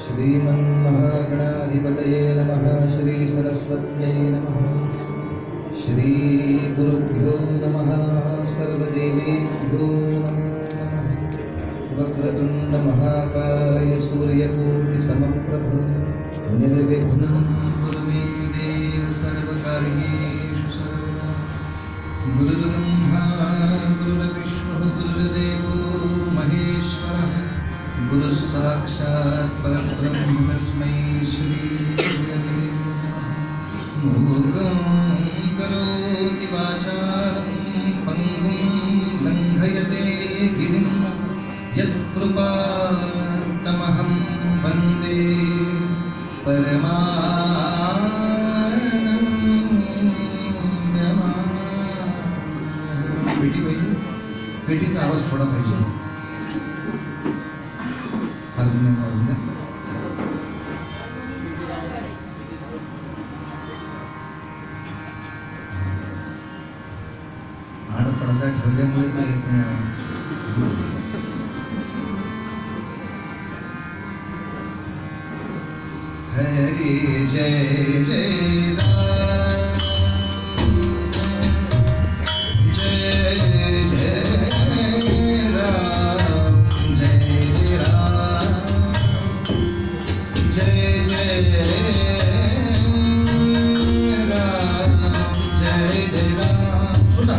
श्रीमन्महागणाधिपतये नमः। श्री सरस्वत्यै नमः। श्री गुरुभ्यो नमः। सर्वदेवेभ्यो नमः। वक्रतुण्ड महाकाय सूर्यकोटिसमप्रभ निर्विघ्नं कुरु मे देव सर्वकार्येषु सर्वदा। गुरुर्ब्रह्मा गुरुर्विष्णुः गुरुर्देवो महेश्वरः गुरु साक्षात् परब्रह्म तस्मै श्री गुरवे नमः। मूकं करोति वाचालं पङ्गुं लङ्घयते गिरिं यत्कृपातमहं वन्दे परमानन्दमाधवम्। पेटी पाहिजे, पेटीचा आवाज थोडा पाहिजे. हार्मोनियम वाढून द्या. आड पडदा ठेवल्यामुळे तो येत नाही आवाज. हरी जय जय राम, जय जय राम, जय जय राम, जय जय राम, जय जय राम. सुना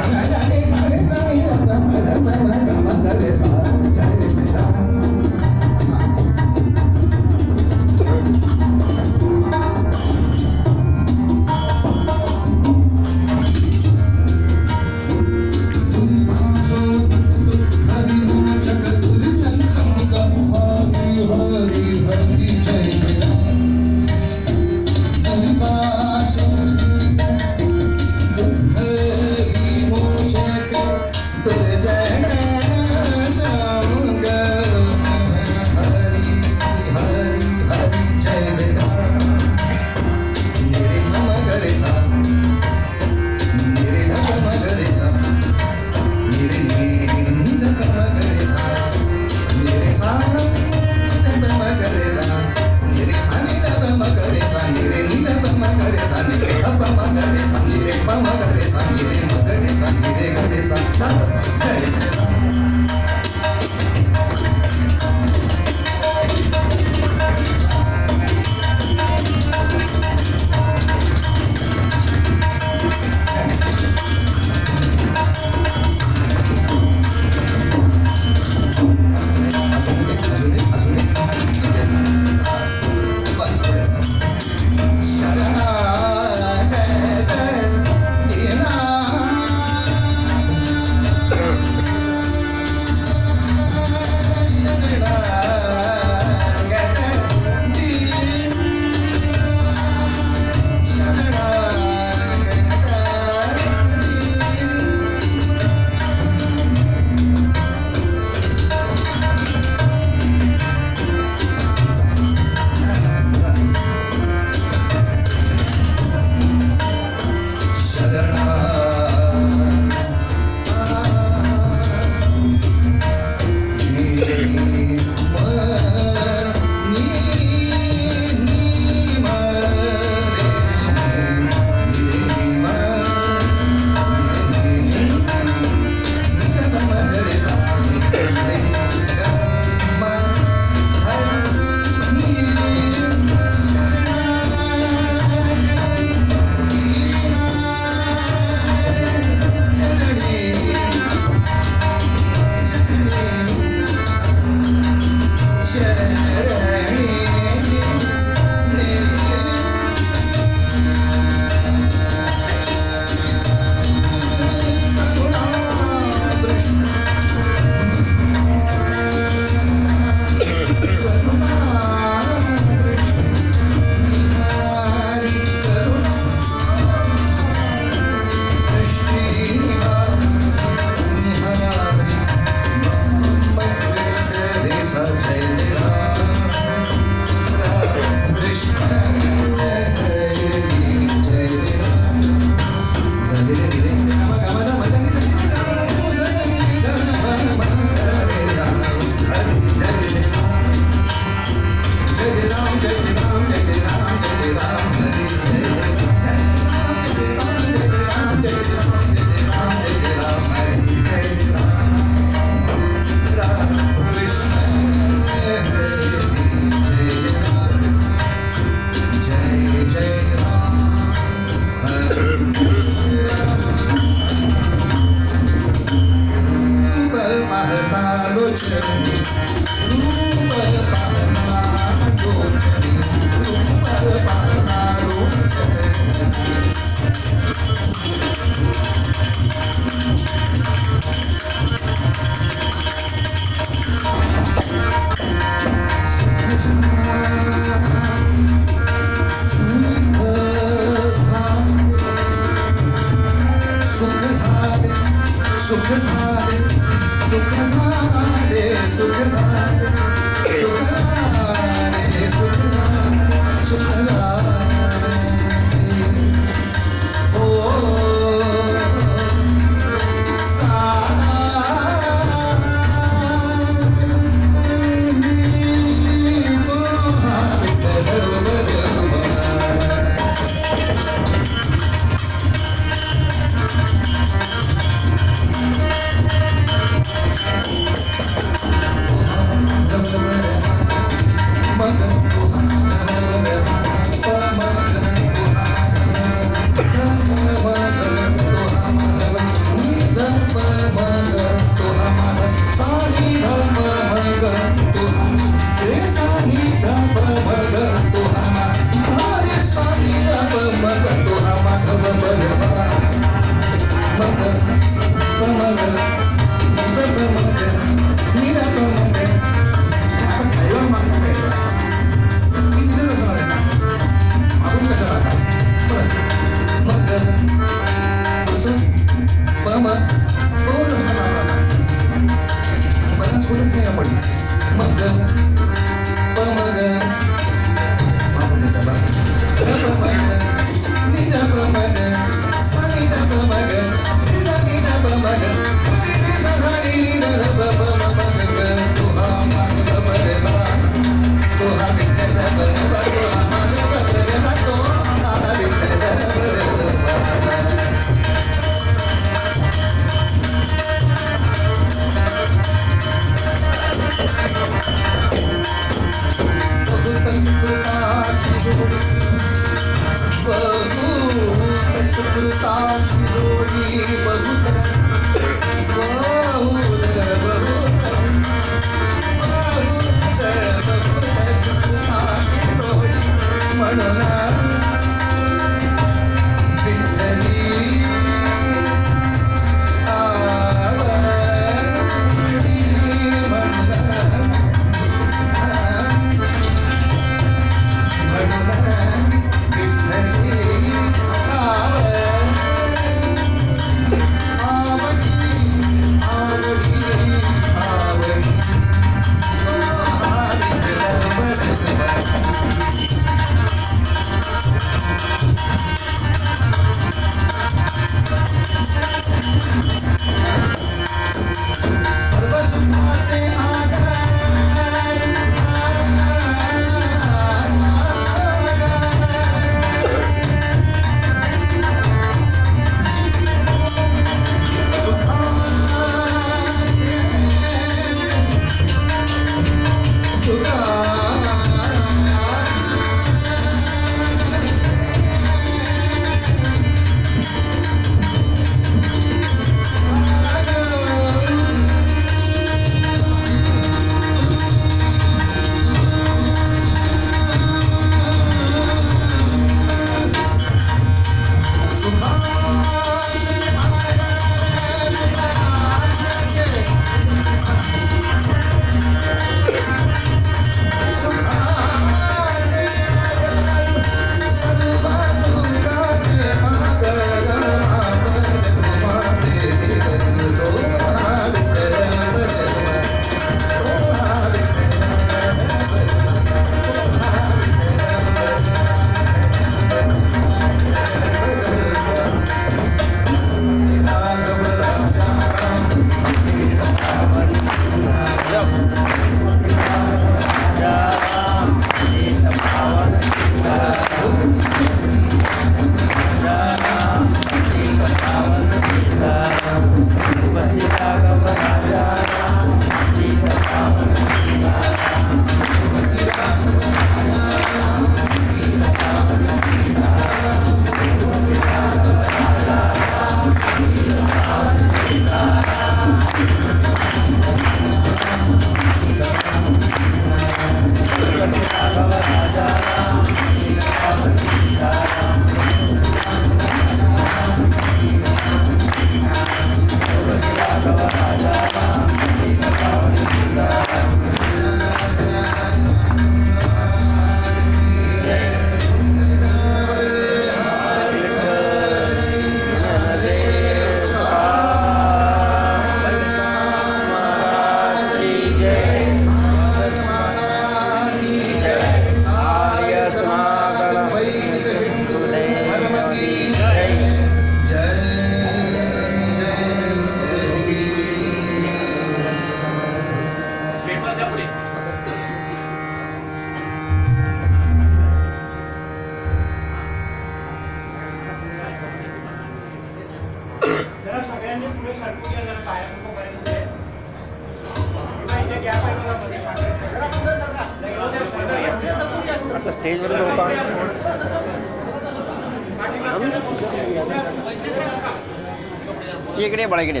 इकडे बळा इकडे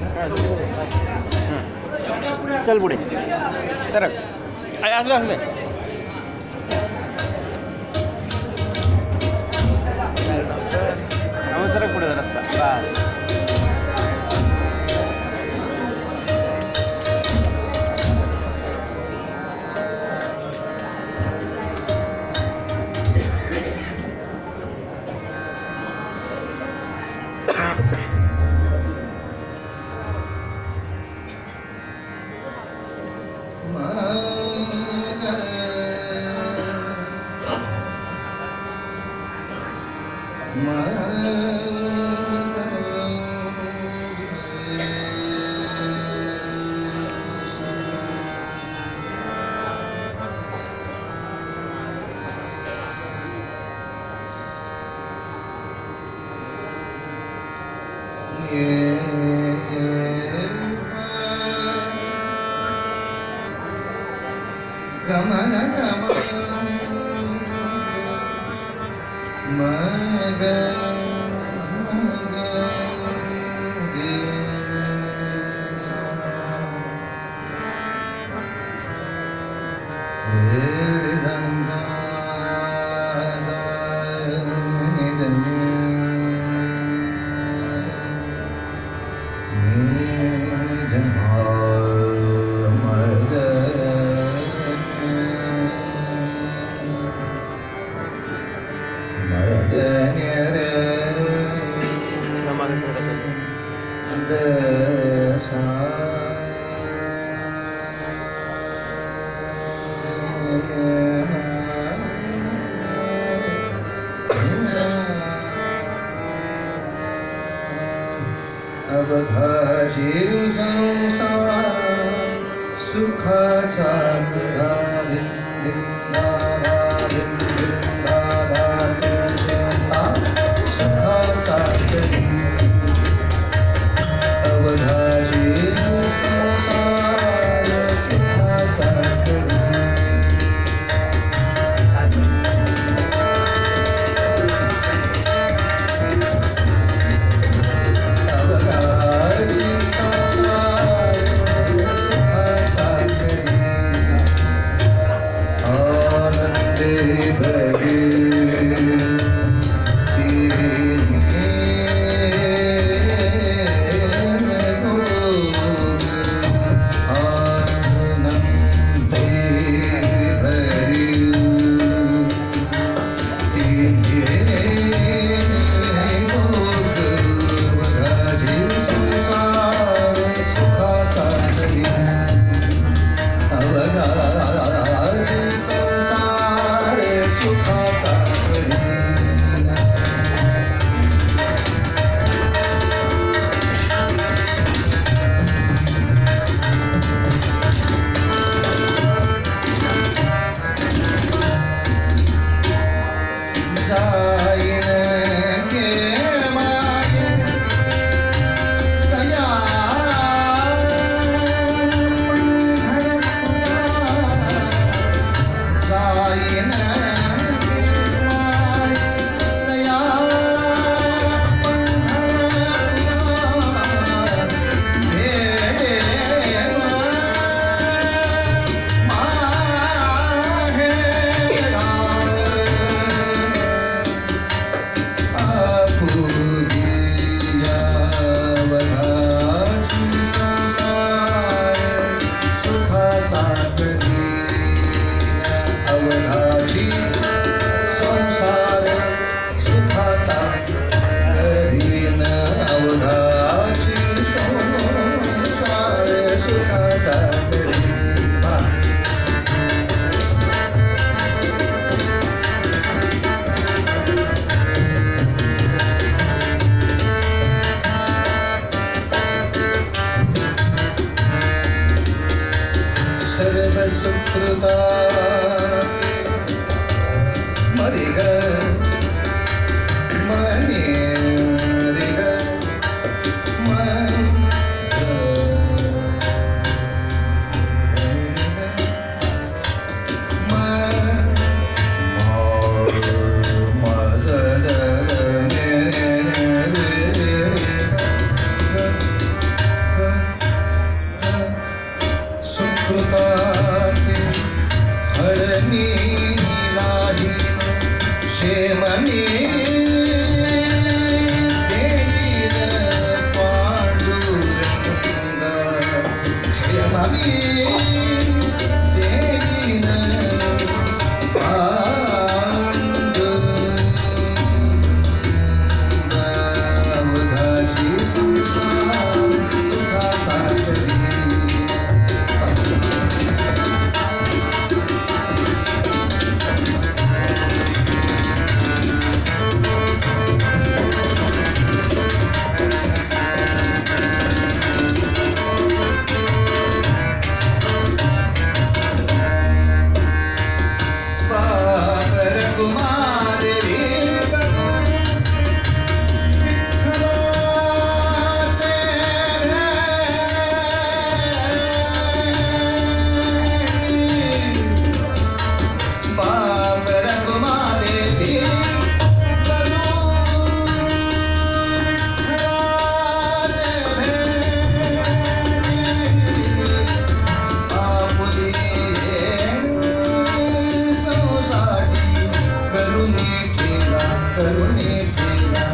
चल पुढे सरक असलं असलं सरक पुढे रस्ता अवघाची संसार सुखाचा गधा धिं धिं दादा धिं धिं दादा धिं धिं दा सुखाचा गधी अवघाची संसार सुखाचा गधी सुकृताचे मरे ग मने रे ग मन ग मन करुणी ठेला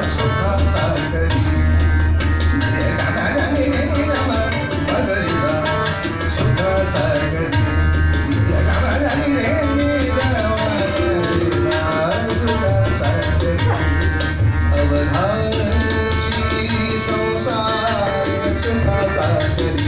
सुखाचा करी सुखाचा करी सुखाचा करी अवघाची संसार सुखाचा करी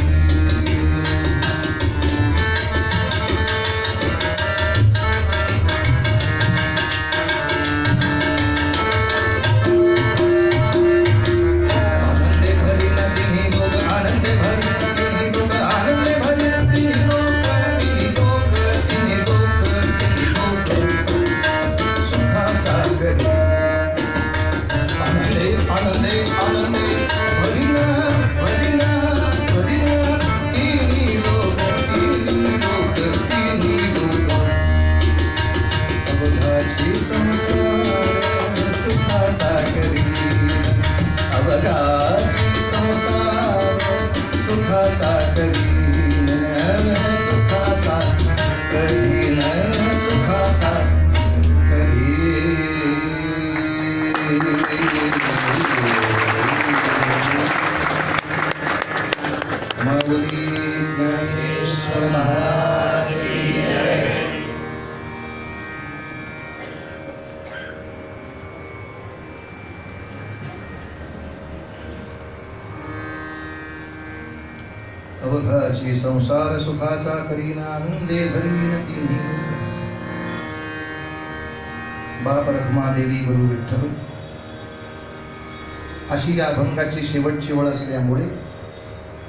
सुखाचा करी अवघाची संसार सुखाचा करीन सुखाचा करीन सुखाचा माऊली ज्ञानेश्वर महाराज अवघाची संसार सुखाचा करीन आनंदे भरीन तिन्ही बाप रखमादेवी गुरु विठ्ठल अशी या अभंगाची शेवटची वेळ असल्यामुळे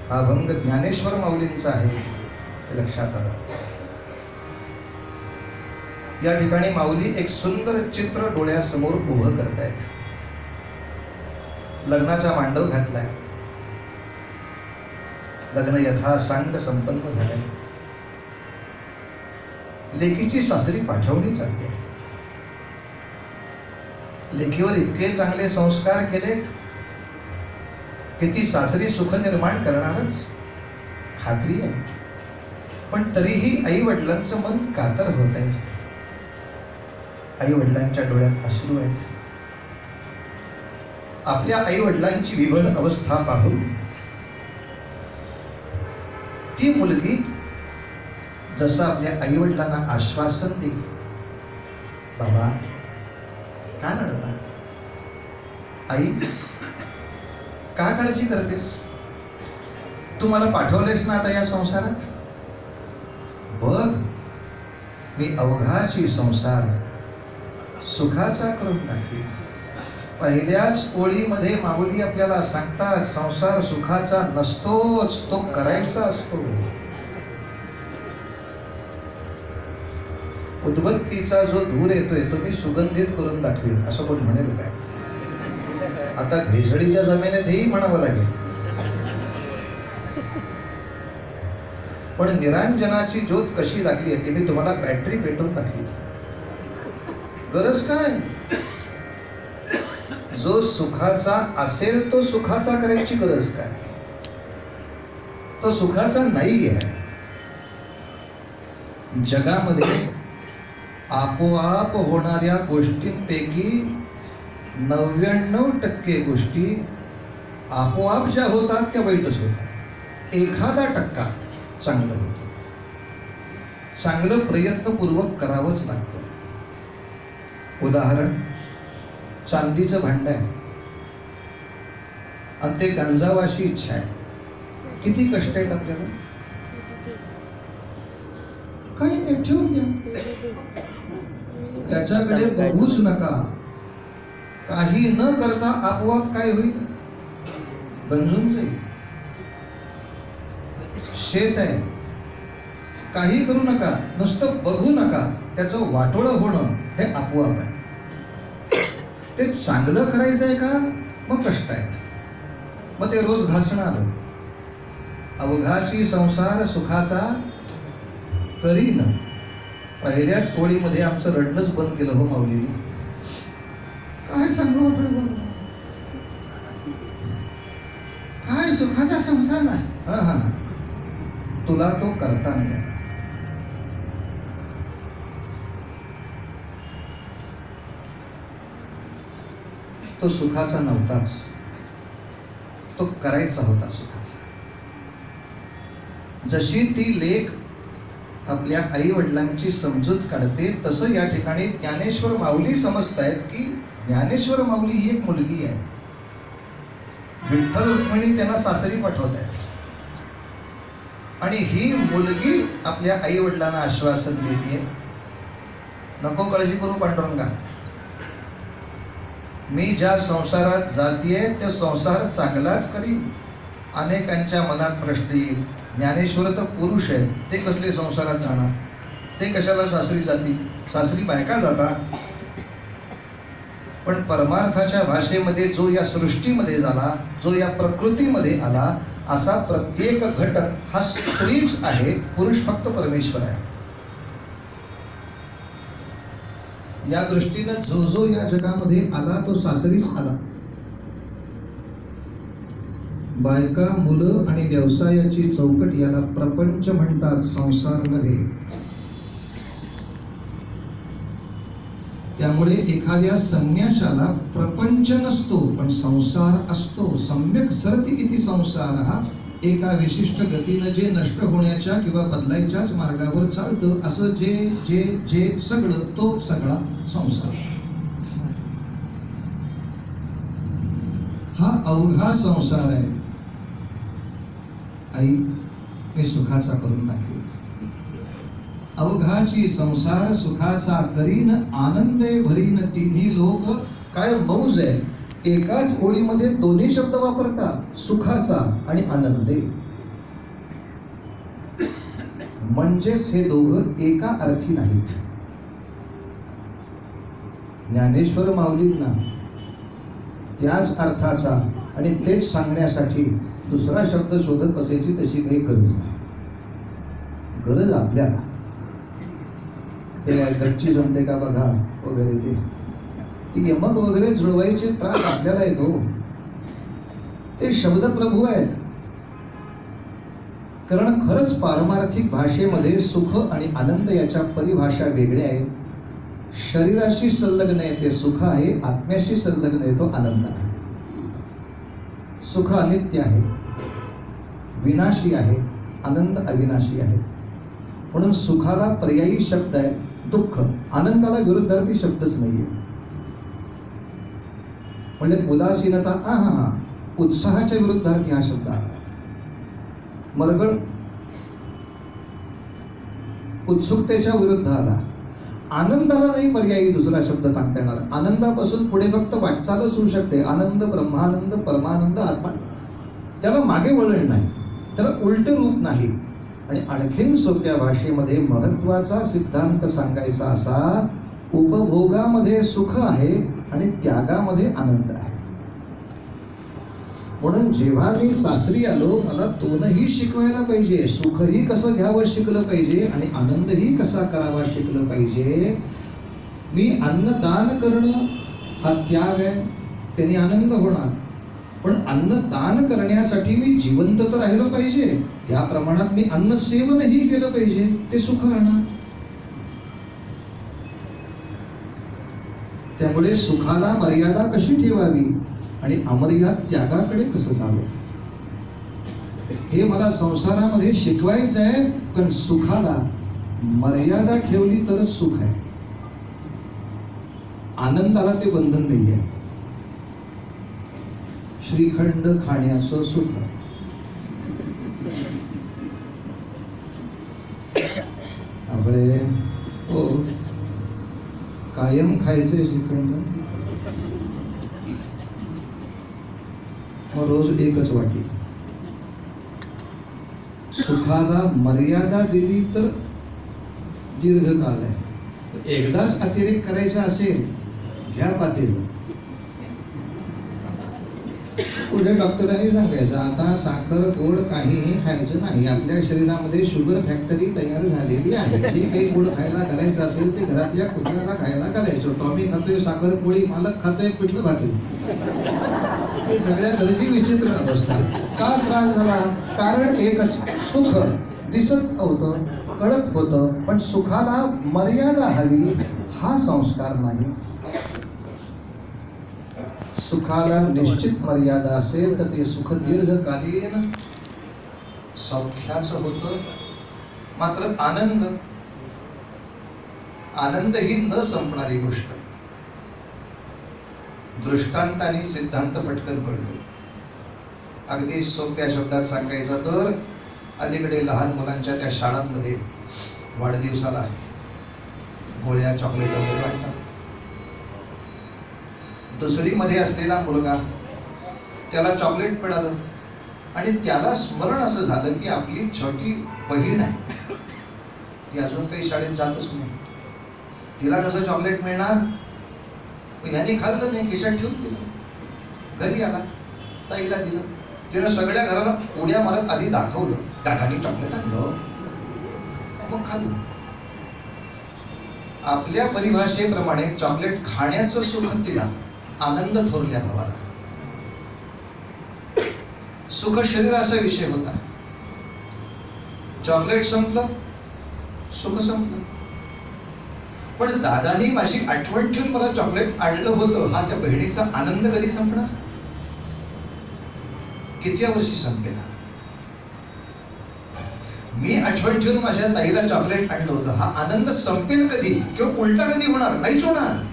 हा अभंग ज्ञानेश्वर माऊलींचा आहे हे लक्षात आलं. या ठिकाणी माऊली एक सुंदर चित्र डोळ्यासमोर उभं करतायत. लग्नाचा मांडव घातलाय, लग्न यथासांग संपन्न झालंय, लेकीची सासरी पाठवणी चालली आहे. लेकीवर इतके चांगले संस्कार केलेत की ती सासरी सुख निर्माण करणारच खात्री आहे. पण तरीही आई वडिलांचं मन कातर होत आहे. आई वडिलांच्या डोळ्यात अश्रू आहेत. आपल्या आई वडिलांची विभळ अवस्था पाहून ती मुलगी जसं आपल्या आई वडिलांना आश्वासन दिली, बाबा का रडता, आई का काळजी करतेस, तू मला पाठवलेस ना आता या संसारात, बघ मी अवघाची संसार सुखाचा करून टाकली. पहिल्याच ओळीमध्ये माऊली आपल्याला सांगतात संसार सुखाचा नसतोच, तो करायचा असतो. उद्बत्तीचा जो धूर येतोय तो मी सुगंधित करून दाखवीन असं कोण म्हणेल काय? आता भेसळीच्या जमिनीतही म्हणावं लागेल. पण निरांजनाची ज्योत कशी लागली आहे ती मी तुम्हाला बॅटरी पेटवून दाखवी. गरज काय? जो सुखाचा असेल तो सुखाचा करायची गरज काय? तो सुखाचा नाही आहे. जगामध्ये आपोआप होणाऱ्या गोष्टींपैकी 99% गोष्टी आपोआप ज्या होतात त्या वाईटच होतात. 1% चांगलं होतं. चांगलं प्रयत्नपूर्वक करावंच लागतं. उदाहरण, चांदीचं भांड आहे आणि ते गंजावाशी इच्छा आहे. किती कष्ट आहेत आपल्याला. काही नाही, ठेवून द्या, त्याच्याकडे बघूच नका. काही न करता आपोआप काय होईल, गंजून जाईल. शेत आहे, काही करू नका, नुसतं बघू नका, त्याचं वाटोळं होणं हे आपोआप आहे. ते चांगलं करायचं आहे का, मग कष्ट आहेत, मग ते रोज घासणार. अवघाची संसार सुखाचा तरी न. पहिल्याच ओळीमध्ये आमचं रडणंच बंद केलं हो माऊलीने. काय सांगू आपलं, काय सुखाचा संसार नाही. हा तुला तो करता नाही. तो सुखाचा नव्हताच, तो करायचा होता सुखाचा. जशी ती लेक आपल्या आई वडिलांची समजूत काढते, तसं या ठिकाणी ज्ञानेश्वर माऊली समजतायत की ज्ञानेश्वर माऊली ही एक मुलगी आहे. विठ्ठल रुक्मिणी त्यांना सासरी पाठवत आहेत आणि ही मुलगी आपल्या आई वडिलांना आश्वासन देते, नको काळजी करू पांडुरंगा, मी ज्या संसारात जातीये ते संसार चांगलाच करीन. अनेकांच्या मनात प्रश्न येईल, ज्ञानेश्वर तर पुरुष आहे, ते कसले संसारात जाणार, ते कशाला सासरी जातील, सासरी बायका जातात. पण परमार्थाच्या भाषेमध्ये जो या सृष्टीमध्ये झाला, जो या प्रकृतीमध्ये आला, असा प्रत्येक घटक हा स्त्रीच आहे, पुरुष फक्त परमेश्वर आहे. या दृष्टीनं जो जो या जगामध्ये आला तो सासरीच आला. बायका, मुलं आणि व्यवसायाची चौकट याला प्रपंच म्हणतात, संसार नव्हे. त्यामुळे एखाद्या संन्याशाला प्रपंच नसतो पण संसार असतो. सम्यक सरति इति संसारः, एका विशिष्ट गतीनं जे नष्ट होण्याच्या किंवा बदलायच्याच मार्गावर चालतं, असं जे जे जे सगळं तो सगळा संसार. हा अवघा संसार आहे. आई, मी सुखाचा करून टाकली. अवघाची संसार सुखाचा करीन, आनंदे भरीन तिन्ही लोक. काय मौज आहे, एकाच ओळीमध्ये दोन्ही शब्द वापरतात, सुखाचा आणि आनंदे. म्हणजेच हे दोघं एका अर्थी नाहीत. ज्ञानेश्वर माऊलींना त्याच अर्थाचा आणि तेच सांगण्यासाठी दुसरा शब्द शोधत बसायची तशी काही गरज नाही. गरज आपल्याला ते गच्ची जमते का बघा वगैरे, ते यमक वगैरे जुळवायचे त्रास आपल्याला येतो. ते शब्द प्रभू आहेत. कारण खरंच पारमार्थिक भाषेमध्ये सुख आणि आनंद याच्या परिभाषा वेगळ्या आहेत. शरीराशी संलग्न आहे ते सुख आहे, आत्म्याशी संलग्न आहे तो आनंद आहे. सुख अनित्य आहे, विनाशी आहे, आनंद अविनाशी आहे. म्हणून सुखाला पर्यायी शब्द आहे दुःख, आनंदाला विरुद्धार्थी शब्दच नाहीये. म्हणजे उदासीनता, हा उत्साहाच्या विरुद्धार्थी हा शब्द आला. मरगळ उत्सुकतेच्या विरुद्ध आला. आनंदाला नाही पर्यायी दुसरा शब्द सांगता येणार. आनंदापासून पुढे फक्त वाटचालच होऊ शकते. आनंद, ब्रह्मानंद, परमानंद, आत्मा, त्याला मागे वळण नाही, त्याला उलट रूप नाही. आणि आणखीन सोप्या भाषेमध्ये महत्वाचा सिद्धांत सांगायचा असा, उपभोगामध्ये सुख आहे आणि त्यागामध्ये आनंद आहे. म्हणून जेव्हा मी सासरी आलो, मला दोनही शिकवायला पाहिजे. सुखही कसं घ्यावं शिकलं पाहिजे आणि आनंदही कसा करावा शिकलं पाहिजे. मी अन्नदान करणं हा त्याग आहे, त्याने आनंद होणार. पण अन्नदान करण्यासाठी मी जिवंत तर राहिलो पाहिजे, त्या प्रमाणात मी अन्न सेवनही केलं पाहिजे, ते सुख राहणार. त्यामुळे सुखाला मर्यादा कशी ठेवावी आणि अमर्याद त्यागाकडे कसं जावं, हे मला संसारामध्ये शिकवायचं आहे. पण सुखाला मर्यादा ठेवली तरच सुख आहे. आनंदाला ते बंधन नाही आहे. श्रीखंड खाण्याचं सुख, आपले हो कायम खायचंय श्रीखंड, मग रोज एकच वाटी. सुखाला मर्यादा दिली तर दीर्घकाल आहे. एकदाच अतिरेक करायचा असेल, घ्या पातेल. पुढे डॉक्टरांनी सांगायचं, आता साखर गोड काहीही खायचं नाही. आपल्या शरीरामध्ये शुगर फॅक्टरी तयार झालेली आहे. जे काही गोड खायला घालायचं असेल ते घरातल्या कुत्र्याला खायला घालायचं. टॉमी खातोय साखर पोळी, मालक खातोय पिठलं भाकरी. हे सगळ्या घरची विचित्र अवस्था. का त्रास झाला? कारण एकच, सुख दिसत होतं, कळत होतं, पण सुखाला मर्यादा हवी, हा संस्कार नाही. सुखाला निश्चित मर्यादा असेल तर ते सुख दीर्घकालीन सौख्याचं होतं. मात्र आनंद ही न संपणारी गोष्ट. दृष्टांताने सिद्धांत पटकन कळतो. अगदी सोप्या शब्दात सांगायचं तर अलीकडे लहान मुलांच्या त्या शाळांमध्ये वाढदिवसाला गोळ्या चॉकलेट वगैरे वाटतात. दुसरीमध्ये असलेला मुलगा, त्याला चॉकलेट मिळालं आणि त्याला स्मरण असं झालं की आपली छोटी बहीण आहे, ती अजून काही शाळेत जातच नाही, तिला कसं चॉकलेट मिळणार. ह्याने खाल्लं नाही, खिशात ठेवून दिलं. घरी आला, ताईला दिलं. तिनं सगळ्या घराला उड्या मारत आधी दाखवलं, दादानी चॉकलेट आणलं, मग खाल्लं. आपल्या परिभाषेप्रमाणे चॉकलेट खाण्याचं सुख तिला, आनंद थोरल्या भावाला. सुख शरीराचा विषय होता. चॉकलेट संपलं, सुख संपलं. पण दादानी माझी आठवण ठेवून मला चॉकलेट आणलं होतं, हा त्या बहिणीचा आनंद कधी संपणार. किती वर्षी संपलेला. मी आठवण ठेवून माझ्या ताईला चॉकलेट आणलं होतं, हा आनंद संपेल कधी किंवा उलटा कधी होणार. नाहीच होणार.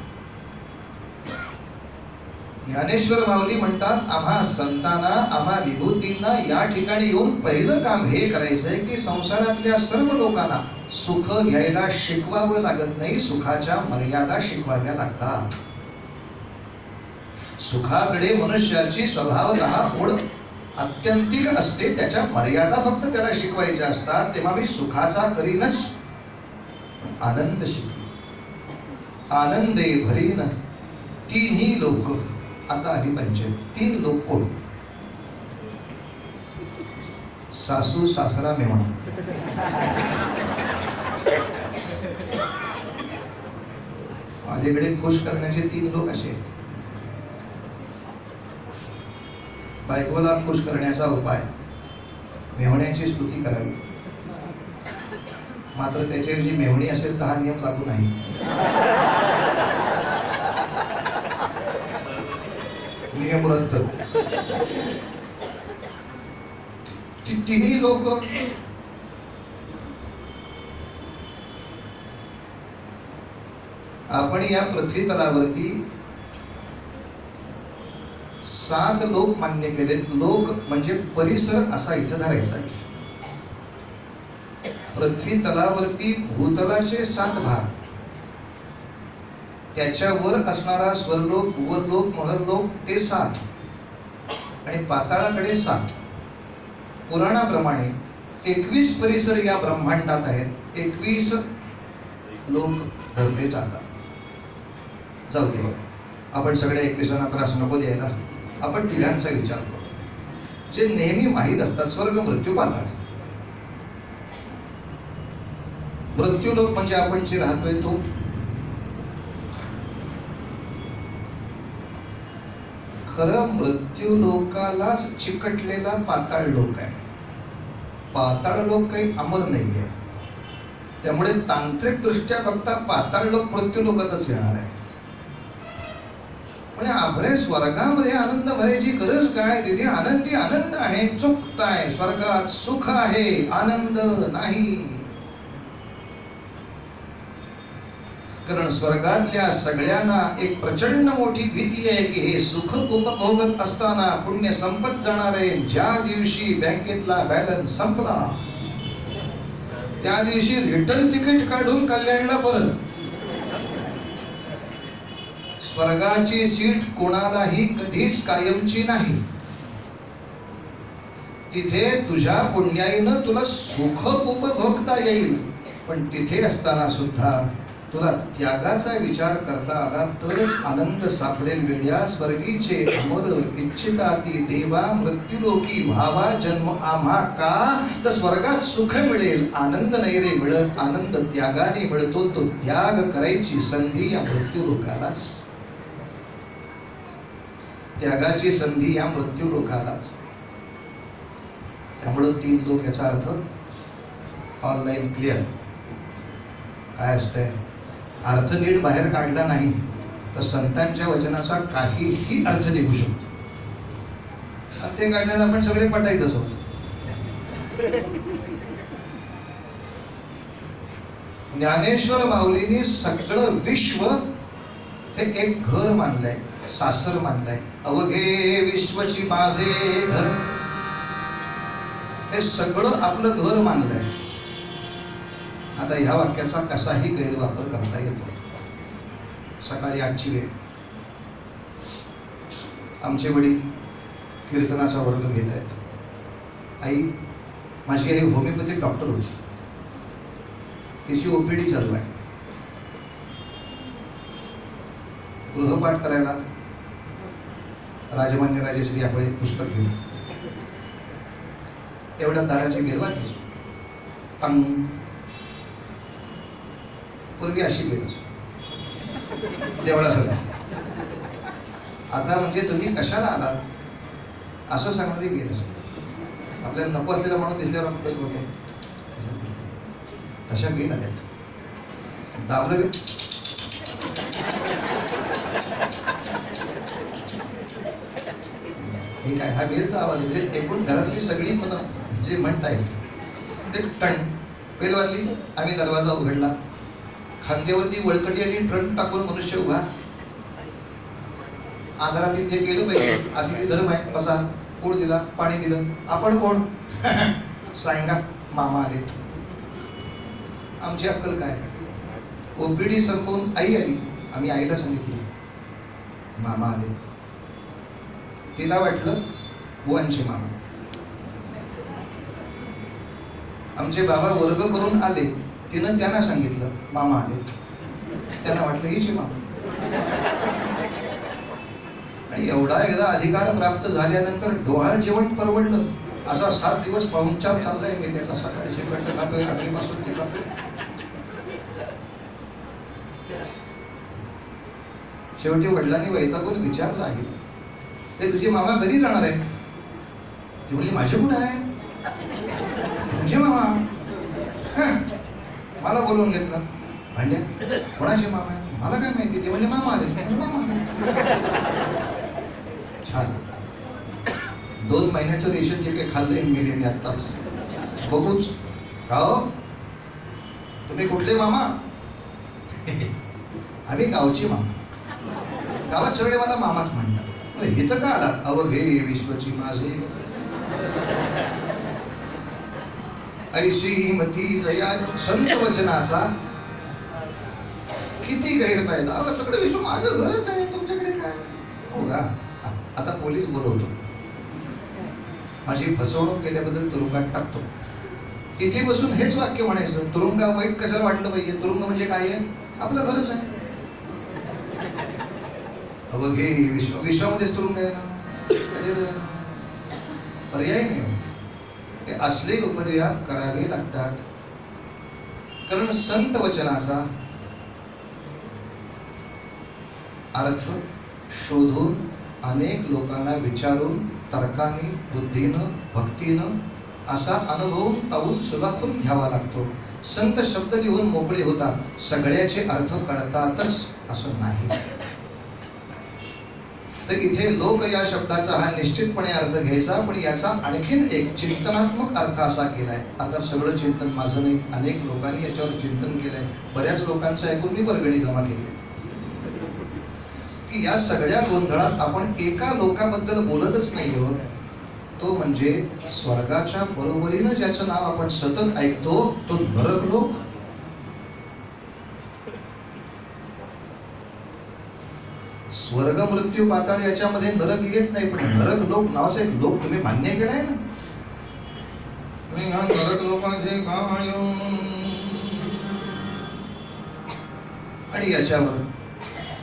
ज्ञानेश्वर माऊली म्हणतात, आम्हा संतांना, आम्हा विभूतींना या ठिकाणी येऊन पहिलं काम हे करायचंय की संसारातल्या सर्व लोकांना सुख घ्यायला शिकवावं लागत नाही, सुखाच्या मर्यादा शिकवाव्या लागतात. सुखाकडे मनुष्याची स्वभावतः ओढ आत्यंतिक असते, त्याच्या मर्यादा फक्त त्याला शिकवायच्या असतात. तेव्हा मी सुखाचा करीनच, आनंद शिकलो. आनंदे भरीन तीनही लोक. आता आली पंचायत. 3 लोक कोण? सासू, सासरा, मेहुणा. अलीकडे खुश करण्याचे 3 लोक असे आहेत. बायकोला खुश करण्याचा उपाय मेहुण्याची स्तुती करावी. मात्र त्याच्याऐवजी मेहुणी असेल तर हा नियम लागू नाही. नियम रद्द. तिन्ही लोक आपण या पृथ्वी तलावरती 7 लोक मान्य केले. लोक म्हणजे परिसर असा इथं धरायचा. पृथ्वी तलावरती भूतलाचे 7 भाग, त्याच्यावर असणारा स्वर्लोक, भुवरलोक, महरलोक ते 7 आणि पाताळाकडे 7. पुराणाप्रमाणे 21 परिसर या ब्रह्मांडात आहेत. 21 लोक धरले जातात. जाऊ दे, आपण सगळ्या 21 त्रास नको द्यायला. आपण तिघांचा विचार करू जे नेहमी माहीत असतात. स्वर्ग, मृत्यू, पाताळ. मृत्यू लोक म्हणजे आपण जे राहतोय तो. खरं मृत्यू लोकालाच चिकटलेला पाताळ लोक आहे. पाताळ लोक काही अमर नाहीये. त्यामुळे तांत्रिक दृष्ट्या फक्त पाताळ लोक मृत्यू लोकातच येणार आहे. म्हणजे आपल्या स्वर्गामध्ये आनंद भरायची गरज काय? तिथे आनंदी आनंद आहे. चुकताय. स्वर्गात सुख आहे, आनंद नाही. कारण स्वर्गातल्या सगळ्यांना एक प्रचंड मोठी भीती आहे की हे सुख उपभोगत असताना पुण्य संपत जाणार आहे. ज्या दिवशी बँकेतला बॅलन्स संपला त्या दिवशी रिटर्न तिकीट काढून कल्याणला परत. स्वर्गाची सीट कोणालाही कधीच कायमची नाही. तिथे तुझ्या पुण्याईनं तुला सुख उपभोगता येईल, पण तिथे असताना सुद्धा तुला त्यागाचा विचार करता आला तरच आनंद सापडेल. वेड्या स्वर्गीचे अमर इच्छिताती देवा, मृत्यूलोकी व्हावा जन्म आम्हा का. तर स्वर्गात सुख मिळेल, आनंद नाही रे मिळत. आनंद त्यागाने मिळतो. तो त्याग करायची संधी या मृत्यूलोकालाच. त्यागाची संधी या मृत्यूलोकालाच. त्यामुळं 3 लोक याचा अर्थ ऑनलाईन क्लिअर. काय असतंय? अर्थ नीट बाहेर काढला नाही तर संतांच्या वचनाचा काहीही अर्थ निघू शकतो आणि ते काढण्यात आपण सगळे पटायचंच होत. ज्ञानेश्वर माऊलींनी सगळं विश्व हे एक घर मानलंय, सासर मानलंय. अवघे विश्वची माझे घर, हे सगळं आपलं घर मानलंय. आता ह्या वाक्याचा कसाही गैरवापर करता येतो. सकाळी 8ची वेळ, आमचे वडील कीर्तनाचा वर्ग घेत आहेत. आई, माझी आई होमिओपॅथिक डॉक्टर होती, तिची ओपीडी चालू आहे. गृहपाठ करायला राजमान्य राजेश्री आपले पुस्तक घेऊन एवढ्या दाराची बेल वाजली. टंग. पूर्वी अशी बेल देवळासारखी. आता म्हणजे तुम्ही कशाला आलात असं सांगणारी बेल असते. आपल्याला नको असलेला माणूस दिसल्यावर आपण कसं होतो, तशा बेल आल्यात. दाबलं हे काय, हा बेलचा आवाज म्हणजे एकूण घरातली सगळी मन जे म्हणतायत ते टण. बेल वाजली, आम्ही दरवाजा उघडला. खांद्यावरती वळकटी आणि ट्रंक टाकून मनुष्य उभा. आदरातिथ्य केलं पाहिजे, अतिथी धर्म आहे. बसा, कोण दिला, पाणी दिलं. आपण कोण सांगा. मामा आले. आमची अक्कल काय. ओपीडी संपवून आई आली. आम्ही आईला सांगितलं मामा आले. तिला वाटलं बुवांचे मामा. आमचे बाबा वर्ग करून आले. तिनं त्यांना सांगितलं मामा आले. त्यांना वाटलं हिचे मामा. आणि एवढा एकदा अधिकार प्राप्त झाल्यानंतर डोहाळ जेवण परवडलं. असा 7 दिवस पाहुणचार चाललाय. मी त्याचा सकाळी शेकट खातोय, रात्रीपासून ते खातोय. शेवटी वडिलांनी वैतागून विचारलं आहे, ते तुझे मामा कधी जाणार आहेत? ती म्हणली माझे कुठं आहे, तुमचे मामा. मला बोलवून घेतलं. भांड्या, कोणाचे मामा आहेत? मला काय माहिती. ते म्हणले मामा आले. मामा आले. छान. 2 महिन्याचं रेशन जे काही खाल्लंय गेले आत्ताच, बघूच. का हो, तुम्ही कुठले मामा? आम्ही गावची मामा. गावात सगळे मला मामाच म्हणतात. हिथं का आला? अवघे विश्वची माझे ऐशी मती जया. संत वचनाचा किती गैरफायदा. अगं सगळं विश्व माझं घरच आहे, तुमच्याकडे काय. हो का, आता पोलीस बोलवतो, माझी फसवणूक केल्याबद्दल तुरुंगात टाकतो. इथे बसून हेच वाक्य म्हणायचं. तुरुंगा वाईट कशाला वाटलं पाहिजे. तुरुंग म्हणजे काय आहे, आपलं घरच आहे. अवघे विश्व, विश्वामध्येच तुरुंग आहे ना, पर्याय नाही. हे असले उपद्व्याप करावे लागतात. कारण संत वचनाचा अर्थ शोधून, अनेक लोकांना विचारून, तर्काने, बुद्धीनं, भक्तीनं असा अनुभवून तावून सुलाखून घ्यावा लागतो. संत शब्द लिहून मोकळे होतात, सगळ्याचे अर्थ कळतातच असं नाही. तर इथे लोक या शब्दाचा हा निश्चितपणे अर्थ घ्यायचा, पण याचा आणखीन एक चिंतनात्मक अर्थ असा केलाय. आता सगळं चिंतन माझं नाही, अनेक लोकांनी याच्यावर चिंतन केलंय. बऱ्याच लोकांचं ऐकून मी वर्गणी जमा केली की या सगळ्या गोंधळात आपण एका लोकाबद्दल बोलतच नाही आहोत. तो म्हणजे स्वर्गाच्या बरोबरीनं ज्याचं नाव आपण सतत ऐकतो, तो नरक लोक. स्वर्ग, मृत्यू, पाताळ याच्यामध्ये नरक येत नाही, पण नरक लोक नावाचा एक लोक तुम्ही मान्य केलाय ना. नरक लोकांचे काय. आणि याच्यावर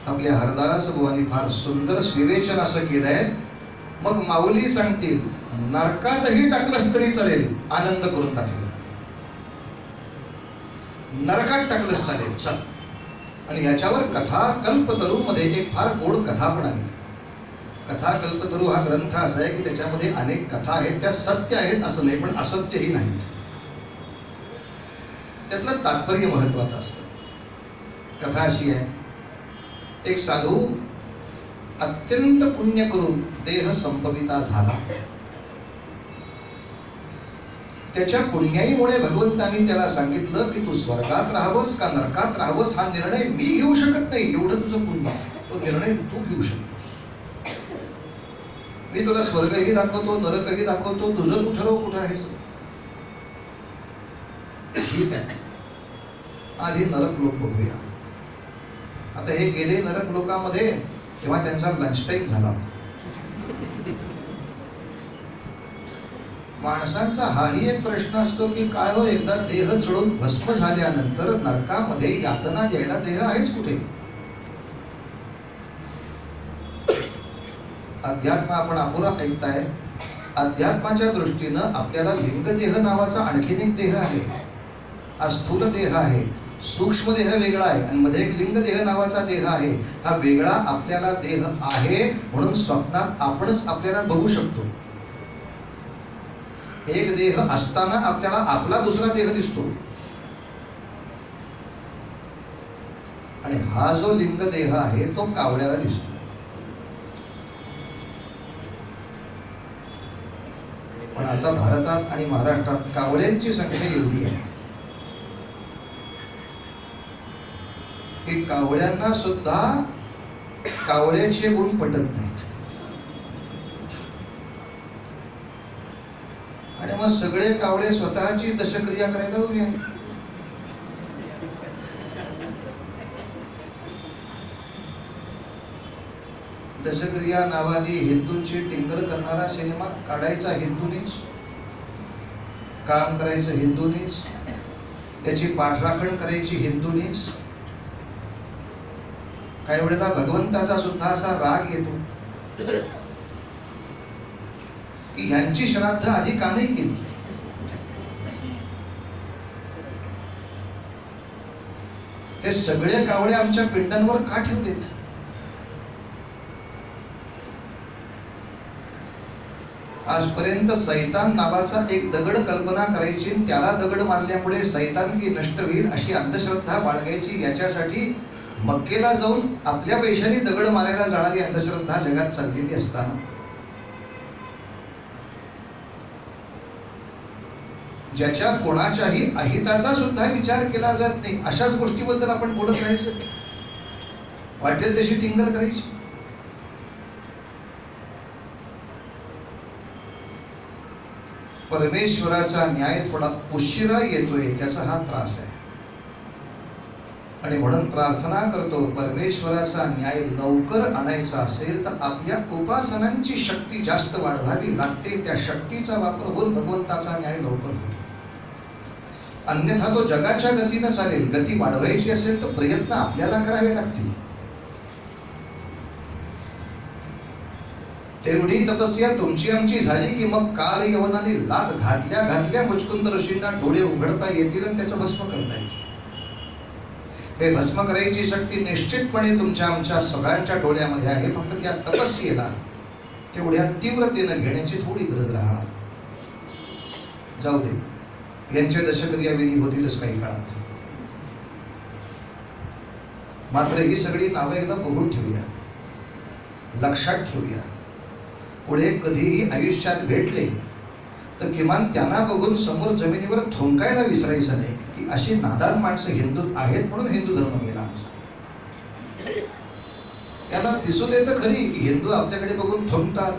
आपल्या हरदास बुवांनी फार सुंदर विवेचन असं केलंय. मग माऊली सांगतील नरकातही टाकलंच तरी चालेल, आनंद करून टाकले. नरकात टाकलंच चालेल, चल. आणि याच्यावर कथा कल्पतरू मध्ये एक फार गोड कथा पण आहे. कथा कल्पतरू हा ग्रंथ असा आहे की त्याच्यामध्ये अनेक कथा आहेत, त्या सत्य आहेत असं नाही, पण असत्यही नाहीत. त्यातलं तात्पर्य महत्वाचं असतं. कथा अशी आहे एक साधू अत्यंत पुण्य करून देह संपविता झाला. त्याच्या पुण्याईमुळे भगवंतांनी त्याला सांगितलं की तू स्वर्गात राहावंस का नरकात राहावंस हा निर्णय मी घेऊ शकत नाही, एवढं तुझं पुण्य, तो निर्णय तू घेऊ शकतोस. मी तुला स्वर्गही दाखवतो, नरकही दाखवतो, तुझं तू ठरव कुठं आहेस. ठीक आहे, आधी नरक लोक बघूया. आता हे गेले नरक लोकांमध्ये, तेव्हा त्यांचा लंच टाईम झाला. माणसांचा हाही एक प्रश्न असतो की काय हो, एकदा देह जळून भस्म झाल्यानंतर नरकामध्ये यातना द्यायला देह आहेच कुठे. अध्यात्म आपण अपुरा ऐकताय. अध्यात्माच्या दृष्टीनं आपल्याला लिंगदेह नावाचा आणखीन एक देह आहे. हा स्थूल देह आहे, सूक्ष्म देह वेगळा आहे आणि मध्ये एक लिंगदेह नावाचा देह आहे. हा वेगळा आपल्याला देह आहे म्हणून स्वप्नात आपणच आपल्याला बघू शकतो. एक देह असताना आपल्याला आपला दुसरा देह दिसतो आणि हा जो लिंग देह आहे तो कावळ्याला दिसतो. पण आता भारतात आणि महाराष्ट्रात कावळ्यांची संख्या एवढी आहे की कावळ्यांना सुद्धा कावळ्याचे गुण पटत नाहीत. आणि मग सगळे कावळे स्वतःची दशक्रिया करायला उभे आहेत. दशक्रिया नावाने हिंदूंची टिंगल करणारा सिनेमा काढायचा हिंदूंनीच, काम करायचं हिंदूंनीच, त्याची पाठराखण करायची हिंदूंनीच. काही वेळेला भगवंताचा सुद्धा असा राग येतो की ह्यांची श्राद्ध आधी का नाही केली. हे सगळे कावळे आमच्या पिंडांवर का ठेवलेत. आजपर्यंत सैतान नावाचा एक दगड कल्पना करायची, त्याला दगड मारल्यामुळे सैतानकी नष्ट होईल अशी अंधश्रद्धा बाळगायची. याच्यासाठी मक्केला जाऊन आपल्या पैशाने दगड मारायला जाणारी अंधश्रद्धा जगात चाललेली असताना ज्याच्या कोणाच्याही अहिताचा सुद्धा विचार केला जात नाही अशाच गोष्टीबद्दल आपण बोलत राहायचं, वाटेल तशी टिंगल करायची. परमेश्वराचा न्याय थोडा उशिरा येतोय, त्याचा हा त्रास आहे. आणि म्हणून प्रार्थना करतो, परमेश्वराचा न्याय लवकर आणायचा असेल तर आपल्या उपासनांची शक्ती जास्त वाढवावी लागते. त्या शक्तीचा वापर होऊन भगवंताचा न्याय लवकर होतो. अन्यथा तो जगाच्या गतीनं चालेल. गती वाढवायची असेल तर प्रयत्न आपल्याला करावे लागतील. तेवढी तपस्या तुमची आमची झाली की मग काल यवनाने लात घातल्या घातल्या मुचकुंद ऋषींना डोळे उघडता येतील आणि त्याचं भस्म करता येईल. हे भस्म करायची शक्ती निश्चितपणे तुमच्या आमच्या सगळ्यांच्या डोळ्यामध्ये आहे. फक्त त्या तपस्येला तेवढ्या तीव्रतेनं घेण्याची थोडी गरज राहणार. जाऊ दे, यांच्या दशक्रिया विधी होतीलच काही काळात. मात्र ही सगळी नावं एकदा बघून ठेवूया, लक्षात ठेवूया. पुढे कधीही आयुष्यात भेटले तर किमान त्यांना बघून समोर जमिनीवर थुंकायला विसरायचं नाही की अशी नादान माणसं हिंदूत आहेत म्हणून हिंदू धर्म गेला आमचा. त्यांना दिसून येतं खरी की हिंदू आपल्याकडे बघून थुंकतात.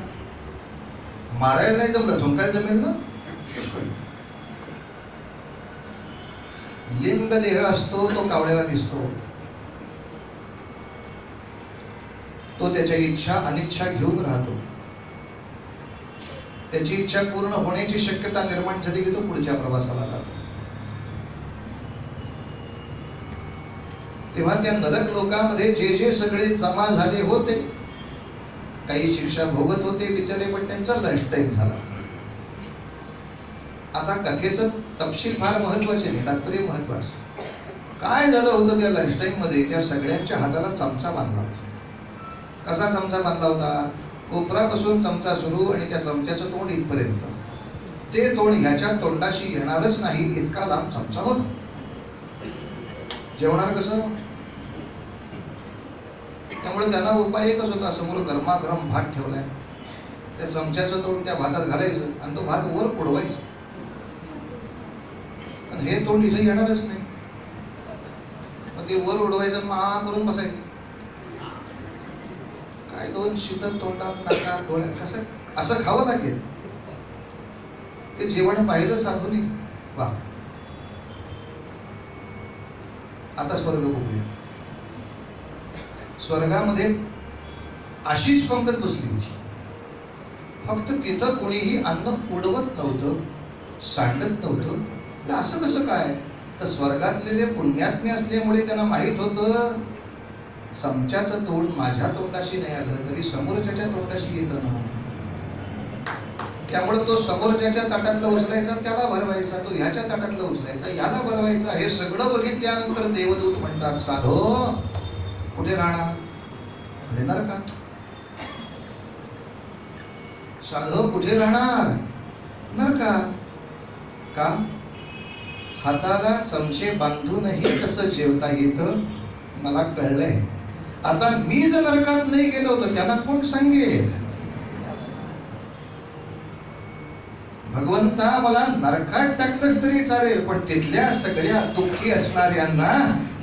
मारायला नाही जमलं, थुंकायला जमेल ना. लिंग देह असतो तो कावळ्याला दिसतो. तो त्याच्या इच्छा अनिच्छा घेऊन राहतो. त्याची इच्छा पूर्ण होण्याची शक्यता निर्माण झाली की तो पुढच्या प्रवासाला जातो. तेव्हा त्या नरक लोकांमध्ये जे जे सगळे जमा झाले होते, काही शिक्षा भोगत होते बिचारे, पण त्यांचा लंच टाईम झाला. आता कथेचं तपशील फार महत्वाचे नाही, तात्पर्य महत्वाचं. काय झालं होतं त्या लंच टाईम मध्ये, त्या सगळ्यांच्या हाताला चमचा बांधला होता. कसा चमचा बांधला होता? कोपरापासून चमचा सुरू आणि त्या चमच्याचं तोंड इथपर्यंत. ते तोंड ह्याच्या तोंडाशी येणारच नाही इतका लांब चमचा होता. जेवणार कसं? त्यामुळे त्यांना उपाय एकच होता, समोर गरमागरम भात ठेवलाय, त्या चमच्याचं तोंड त्या भातात घालायचं आणि तो भात वर पुढवायचा. आणि हे तोंड इथं येणारच नाही, मग ते वर उडवायचं आणि मा करून बसायचं. काय दोन शीतल तोंडात, नाकात, डोळ्यात, कसं असं खावं लागेल. ते जेवण पाहिलं साधूनी, वा. आता स्वर्ग बघूया. स्वर्गामध्ये अशीच पंगत बसली होती, फक्त तिथं कोणीही अन्न उडवत नव्हतं, सांडत नव्हतं. असं कसं काय? तर स्वर्गातले ते पुण्यात्मे असल्यामुळे त्यांना माहित होतं, चमच्याचं तोंड माझ्या तोंडाशी नाही आलं तरी समोरच्याच्या तोंडाशी येतं ना. त्यामुळे तो समोरच्याच्या ताटातलं उचलायचा, त्याला भरवायचा, तो ह्याच्या ताटातलं उचलायचा, याला भरवायचा. हे सगळं बघितल्यानंतर देवदूत म्हणतात, साधो कुठे राहणार? नरकात. साधो कुठे राहणार? नरकात. का? हाताला चमचे बांधूनही कसं जेवता येतं मला कळलंय. आता मी जर नरकात नाही गेलो तर त्यांना कोण सांगेल? भगवंता मला नरकात टाकलंच तरी चालेल, पण तिथल्या सगळ्या दुःखी असणाऱ्यांना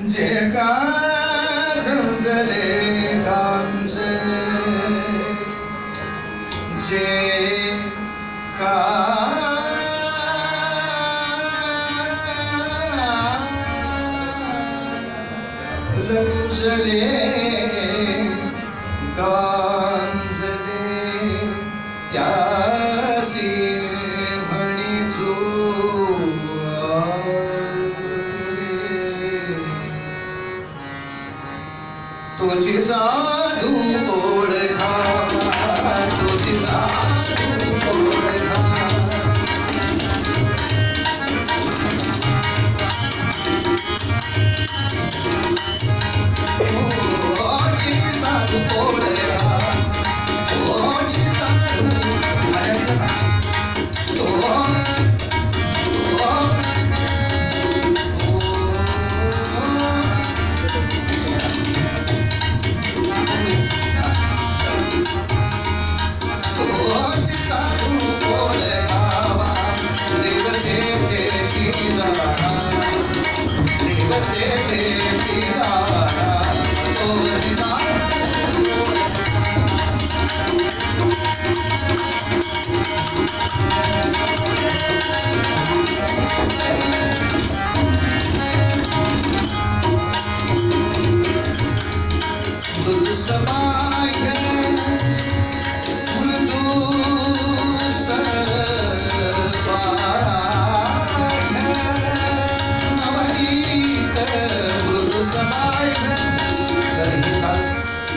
जे का रंजले गांजे, जे का रंजले गांजले त्यासी तुझी साधू ओळखा, तुझी साधू ओळखा. तुझी साधू ओळखा, तुझी साधू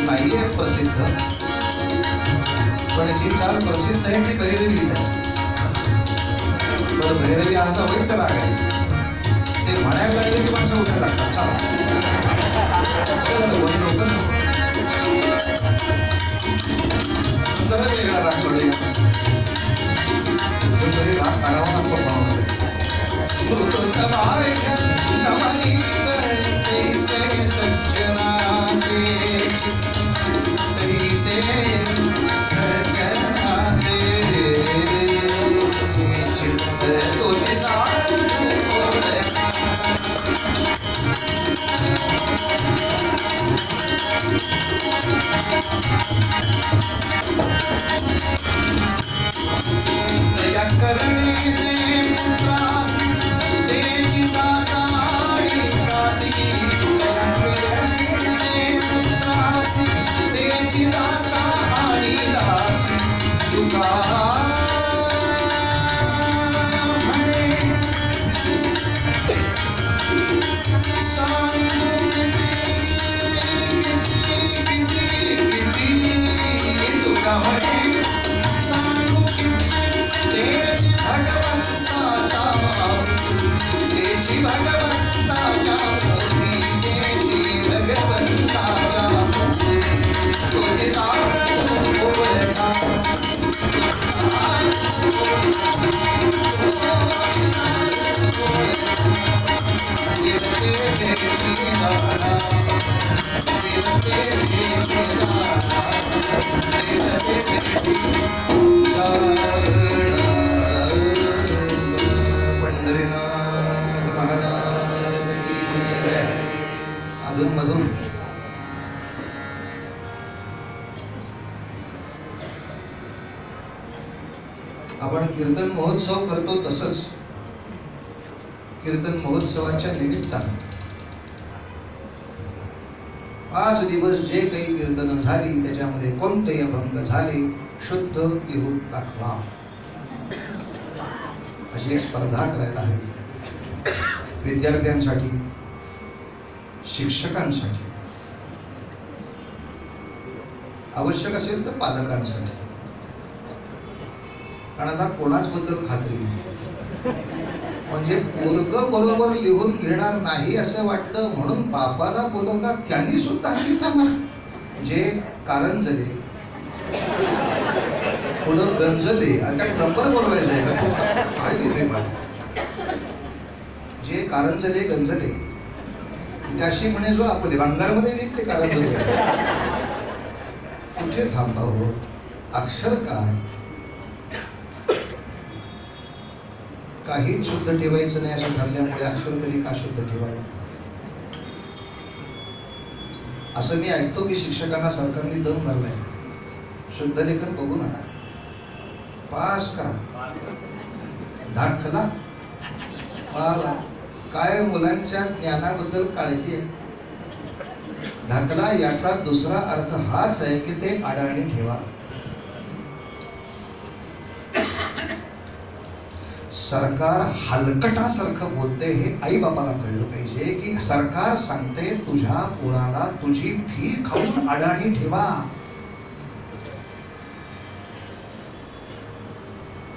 नाहीये प्रसिद्ध, पण जी चाल प्रसिद्ध आहे ती भैरवी आहे. पण भैरवी असा वाईट राग आहे, ते म्हणायला लागले की माणसं उठायला लागतात. चला वेगळा राग पडेल, तरी राग काढावा नको पाहून. मृत समाय सज्जनाचे तैसे सज्जनाचे चित्त तुझे साधू ओळखा. पंढरीनाथ महाराज की जय. अधूनमधून आपण कीर्तन महोत्सव करतो, तसंच कीर्तन महोत्सवाच्या निमित्तानं 5 दिवस जे काही कीर्तन झाली त्याच्यामध्ये कोणतेही अभंग झाले शुद्ध लिहून दाखवा, अशी एक स्पर्धा करायला हवी. विद्यार्थ्यांसाठी, शिक्षकांसाठी, आवश्यक असेल तर पालकांसाठी. कारण आता कोणाच बद्दल खात्री नाही, म्हणजे पोरग बरोबर लिहून घेणार नाही असं वाटलं म्हणून बापाला बोलवला, त्यांनी सुद्धा लिहिताना जे कारंजले पुढं गंजले. आता नंबर बोलवायचा आहे का तू काय लिहिते बा, जे कारंजले गंजले त्याशी म्हणे जो आपले भांगारमध्ये निघते कारंजले. कुठे थांबावं, अक्षर काय, काहीच शुद्ध ठेवायचं नाही असं ठरल्यामुळे अक्षर तरी का शुद्ध ठेवावं. असं मी ऐकतो की शिक्षकांना सरकारने दम भरलाय, शुद्ध लेखन बघू नका, पास करा, दाखला. काय मुलांच्या ज्ञानाबद्दल काळजी आहे. दाखला याचा दुसरा अर्थ हाच आहे की ते अडाणी ठेवा. सरकार हलकटासारखं बोलते हे आई बापाला कळलं पाहिजे की सरकार सांगते तुझ्या पोराला तुझी फी खाऊन अडाणी ठेवा.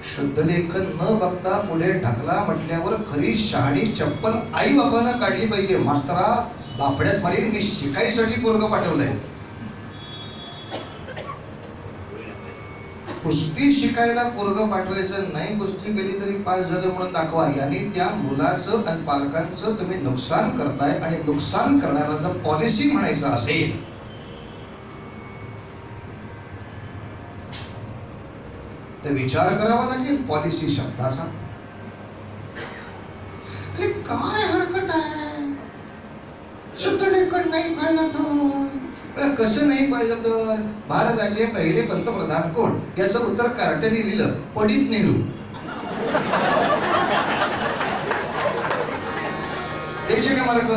शुद्ध लेखन न बघता पुढे ढकला म्हटल्यावर खरी शहाणी चप्पल आई बापानं काढली पाहिजे. मास्तरा दाफड्यात मारीन, मी शिकायसाठी पोरगं पाठवलंय. कुस्ती शिकायला पोरगं पाठवायचं नाही, कुस्ती केली तरी पास झालं म्हणून दाखवा. यांनी त्या मुलाचं आणि पालकांचं तुम्ही नुकसान करताय. आणि नुकसान करण्याला जर पॉलिसी म्हणायचं असेल तर विचार करावा लागेल पॉलिसी शब्दाचा. काय हरकत आहे, शुद्ध लेखन नाही पाळलं तर, कसं नाही पाळलं तर. भारताचे पहिले पंतप्रधान कोण, याचं उत्तर कार्टेने लिहिलं, पंडित नेहरू. द्यायचे का मार्ग.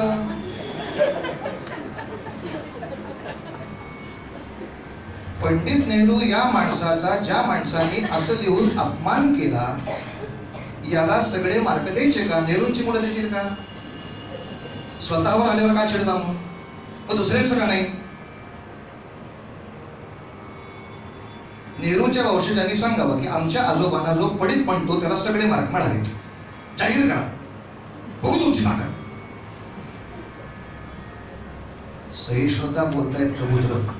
पंडित नेहरू या माणसाचा, ज्या माणसाने असं लिहून अपमान केला, याला सगळे मार्क द्यायचे का. नेहरूंची मुलं देतील का. स्वतःवर आल्यावर का चिडता मग, व दुसऱ्यांचं का नाही. नेहरूच्या वंशजांनी सांगावं की आमच्या आजोबांना जो पंडित म्हणतो त्याला सगळे मार्क मिळाले, जाहीर करा, बघू तुमची नाका. सहिष्णुता बोलतायत कबूतर.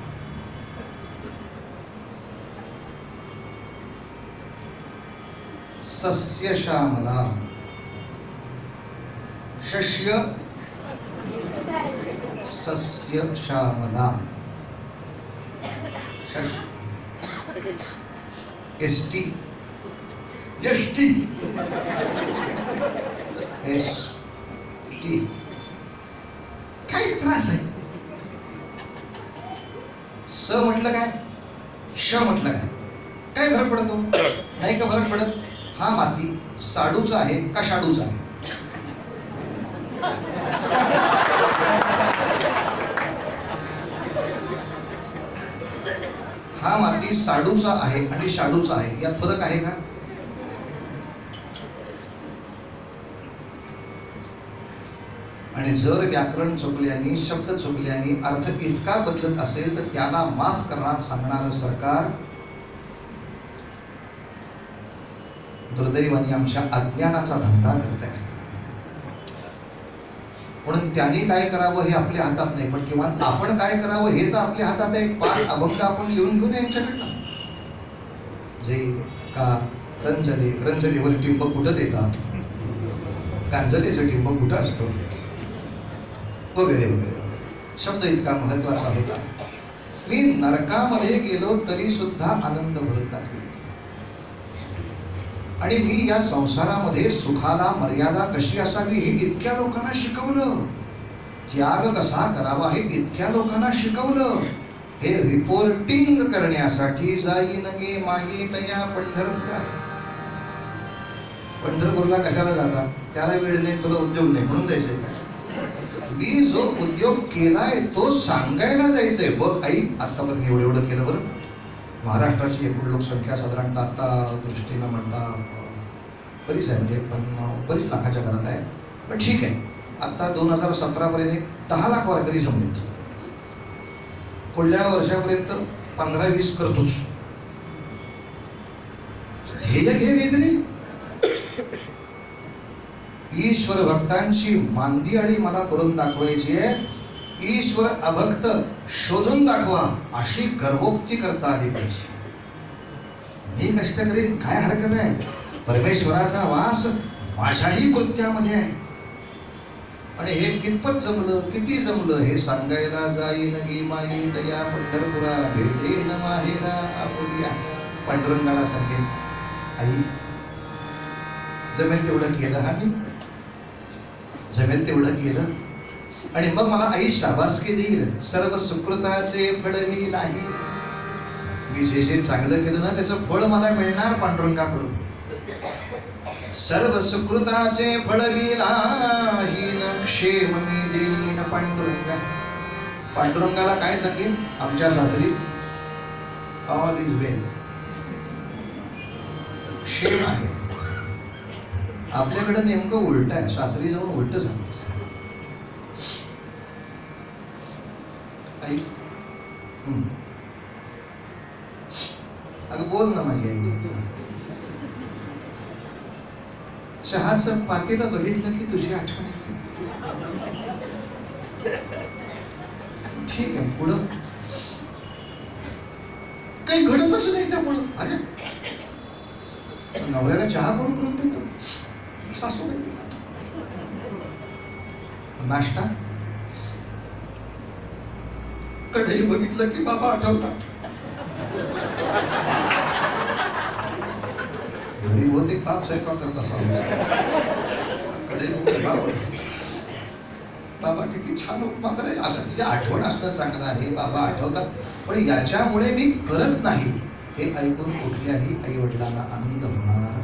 सस्य श्यामला, शस्य सस्य श्यामला, एसटी एसटी एसटी. काय त्रास आहे. स म्हटलं काय, श म्हटलं काय, काय फरक पडतो. नाही का फरक पडत. हा माती साडूचा आहे का शाडूचा आहे. हा माती साडूचा आहे आणि शाडूचा आहे, यात फरक आहे का. आणि जर व्याकरण चुकल्याने, शब्द चुकल्याने अर्थ इतका बदलत असेल तर त्याला माफ करा सांगणारं सरकार दुर्दैवाने आमच्या अज्ञानाचा धंदा करत आहे. म्हणून त्यांनी काय करावं हे आपल्या हातात नाही, पण किंवा आपण काय करावं हे तर आपल्या हातात आहे. 5 अभंग आपण लिहून घेऊन यांच्याकडनं. जे का रंजले, रंजलेवर टिंब कुठं देतात, कांजलेचं टिंब कुठं असतं, वगैरे वगैरे वगैरे. शब्द इतका महत्वाचा होता. नरकामध्ये गेलो तरी सुद्धा आनंद भरून दाखवेल. आणि मी या संसारामध्ये सुखाला मर्यादा कशी असावी हे इतक्या लोकांना शिकवलं. त्याग कसा करावा हे इतक्या लोकांना शिकवलं. हे रिपोर्टिंग करण्यासाठी जाईन गे मागे तया पंढरपुरा. पंढरपूरला कशाला जाता? त्याला वेळ नाही, तुला उद्योग नाही म्हणून जायचंय काय? मी जो उद्योग केलाय तो सांगायला जायचंय. बघ आई, आतापर्यंत एवढं एवढं केलं बरं. महाराष्ट्राची एकूण लोकसंख्या साधारणतः आता दृष्टीनं म्हणता बरीच आहे, म्हणजे बरीच लाखाच्या घरात आहे. पण ठीक आहे, आता 2017 पर्यंत 10 लाख वारकरी जमलेत. पुढल्या वर्षापर्यंत 15-20 करतोच. ध्येय घे काहीतरी. ईश्वर भक्तांची मांदियाळी मला करून दाखवायची आहे. ईश्वर अभक्त शोधून दाखवा अशी गर्भोक्ती करता आली पाहिजे. मी कष्ट करीन, काय हरकत आहे? परमेश्वराचा वास माझ्याही कृत्यामध्ये आहे. आणि हे कितपत जमलं, किती जमलं हे सांगायला जाईन गे माई तया पंढरपुरा. भेटेन माहेरा आपुलिया. पांडुरंगाला सांगेन, आई जमेल तेवढं केलं. हा मी जमेल तेवढं केलं. आणि मग मला आई शाबासकी देईल. सर्व सुकृताचे फळ मी नाही. मी जे जे चांगलं केलं ना त्याचं फळ मला मिळणार पांडुरंगाकडून. सर्व सुकृताचे फळ मी लाहीन, क्षेम मी देईन पांडुरंगा. पांडुरंगाला काय सांगेन? आमच्या सासरी ऑल इज वेल, क्षेम आहे. आपल्याकडे नेमकं उलट आहे. सासरी जाऊन उलट सांगायचं. आई अगं बोल ना माझी आई. चहाचं पातेलं बघितलं की तुझी आठवण येते. ठीक आहे, पुढं काही घडतच नाही त्यामुळं. अरे नवऱ्याला चहा कोण करून देतो? सासूबाई देतात. नाश्ता कढई बघितलं की बाबा आठवतात. घरी बहुतेक बाप स्वयंपाक करत असावा. कडे बाबा किती छान उपमा करायला. अगं तिची आठवण असणं चांगलं आहे. बाबा आठवतात. पण याच्यामुळे मी करत नाही हे ऐकून कुठल्याही आई वडिलांना आनंद होणार.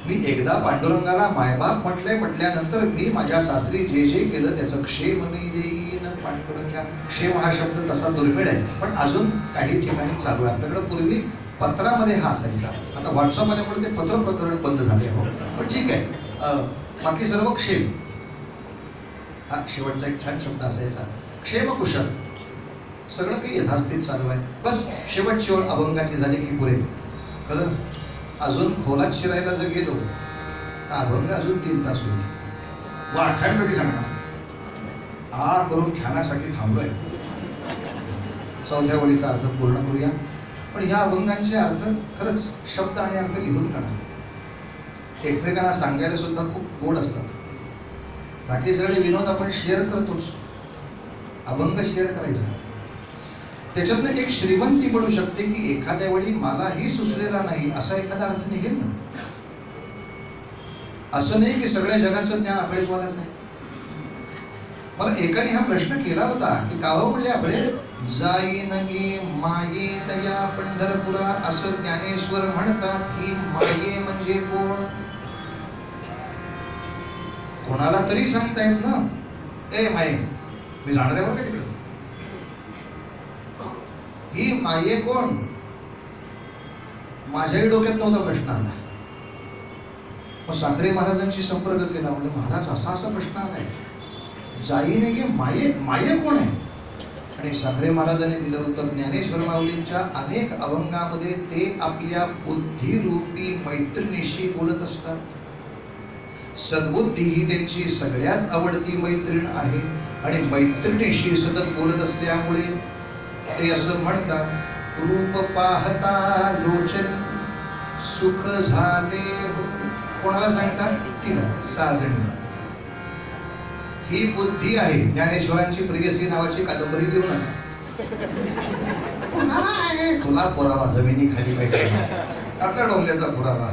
मी एकदा पांडुरंगाला मायबाप म्हटल्यानंतर मी माझ्या सासरी जे जे केलं त्याचं क्षेम मी देईन पांडुरंगा. क्षेम हा शब्द तसा दुर्मिळ आहे, पण अजून काही ठिकाणी चालू आहे. आपल्याकडे पूर्वी पत्रामध्ये हा असायचा. आता व्हॉट्सअप आल्यामुळे ते पत्र प्रकरण बंद झाले. हो, पण ठीक आहे. बाकी सर्व क्षेम हा शेवटचा एक छान शब्द असायचा. क्षेम कुशल. सगळं काही यथास्थित चालू आहे. बस शेवटची ओळ अभंगाची झाली की पुरे. खरं अजून खोलात शिरायला जर गेलो तर अभंग अजून 3 तास होईल. वाख्यान कधी सांगणार? आ करून ख्यानासाठी थांबलोय. 4थ्या ओळीचा अर्थ पूर्ण करूया. पण ह्या अभंगांचे अर्थ खरंच शब्द आणि अर्थ लिहून काढा. एकमेकांना सांगायला सुद्धा खूप गोड असतात. बाकी सगळे विनोद आपण शेअर करतोच. अभंग शेअर करायचा. त्याच्यातनं एक श्रीमंती बनू शकते की एखाद्या वेळी मलाही सुचलेला नाही असा एखादा अर्थ निघेल ना. असं नाही की सगळ्या जगाचं ज्ञान आपल्यालाच आहे. मला एकाने हा प्रश्न केला होता की गाव म्हणले आपले जाईन गे माये तया पंढरपुरा असं ज्ञानेश्वर म्हणतात. ही माये म्हणजे कोण? कोणाला तरी सांगतायत ना, ए माये मी जाणार आहे बरं का तिकडे. ही माये कोण? माझ्याही डोक्यात नव्हता प्रश्न आला. मग साखरे महाराजांशी संपर्क केला. म्हणजे महाराज असा असा प्रश्न आलाय, जाईने गे माये माये कोण आहे? आणि साखरे महाराजांनी दिलं उत्तर. ज्ञानेश्वर माऊलींच्या अनेक अभंगामध्ये ते आपल्या बुद्धिरूपी मैत्रिणीशी बोलत असतात. सद्बुद्धी ही त्यांची सगळ्यात आवडती मैत्रीण आहे. आणि मैत्रिणीशी सतत बोलत असल्यामुळे ते असं म्हणतात, रूप पाहता लोचनी सुख झाले. कोणाला सांगतात? तिला, साजणी. ही बुद्धी आहे. ज्ञानेश्वरांची प्रियसी नावाची कादंबरी लिहू नका. पुरावा आहे, तुला पुरावा जमिनीखाली पाहिजे, आपल्या डोंगल्याचा पुरावा.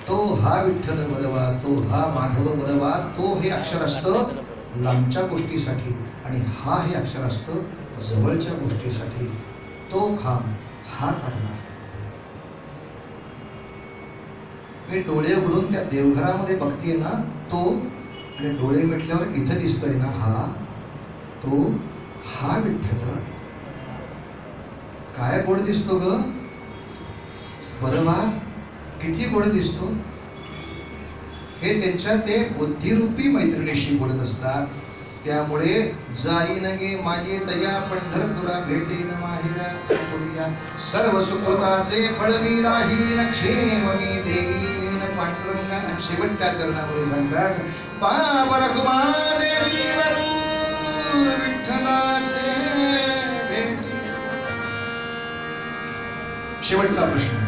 तो हा विठ्ठल बरवा, तो हा माधव बरवा, तो हे अक्षर असतं लांबच्या गोष्टीसाठी आणि हा हे अक्षर असतं जवळच्या गोष्टीसाठी. तो खांब हात आपला. मी डोळे उघडून त्या देवघरामध्ये बघतीये ना तो, आणि डोळे मिटल्यावर इथं दिसतोय ना हा, तो हा विठ्ठल. काय गोड दिसतो ग बरवा, किती गोड दिसतो. हे त्यांच्या ते बुद्धिरूपी मैत्रिणीशी बोलत असतात. त्यामुळे जाईन गे माझे तया पंढरपुरा भेटेन माहेरा बोलिया, सर्व सुकृताचे फळ मी राहीन, क्षेम मी देईन पांडुरंगा. आणि शेवटच्या चरणामध्ये सांगतात पाप रखुमादेवी वरू विठ्ठलाचे भेटी. शेवटचा प्रश्न,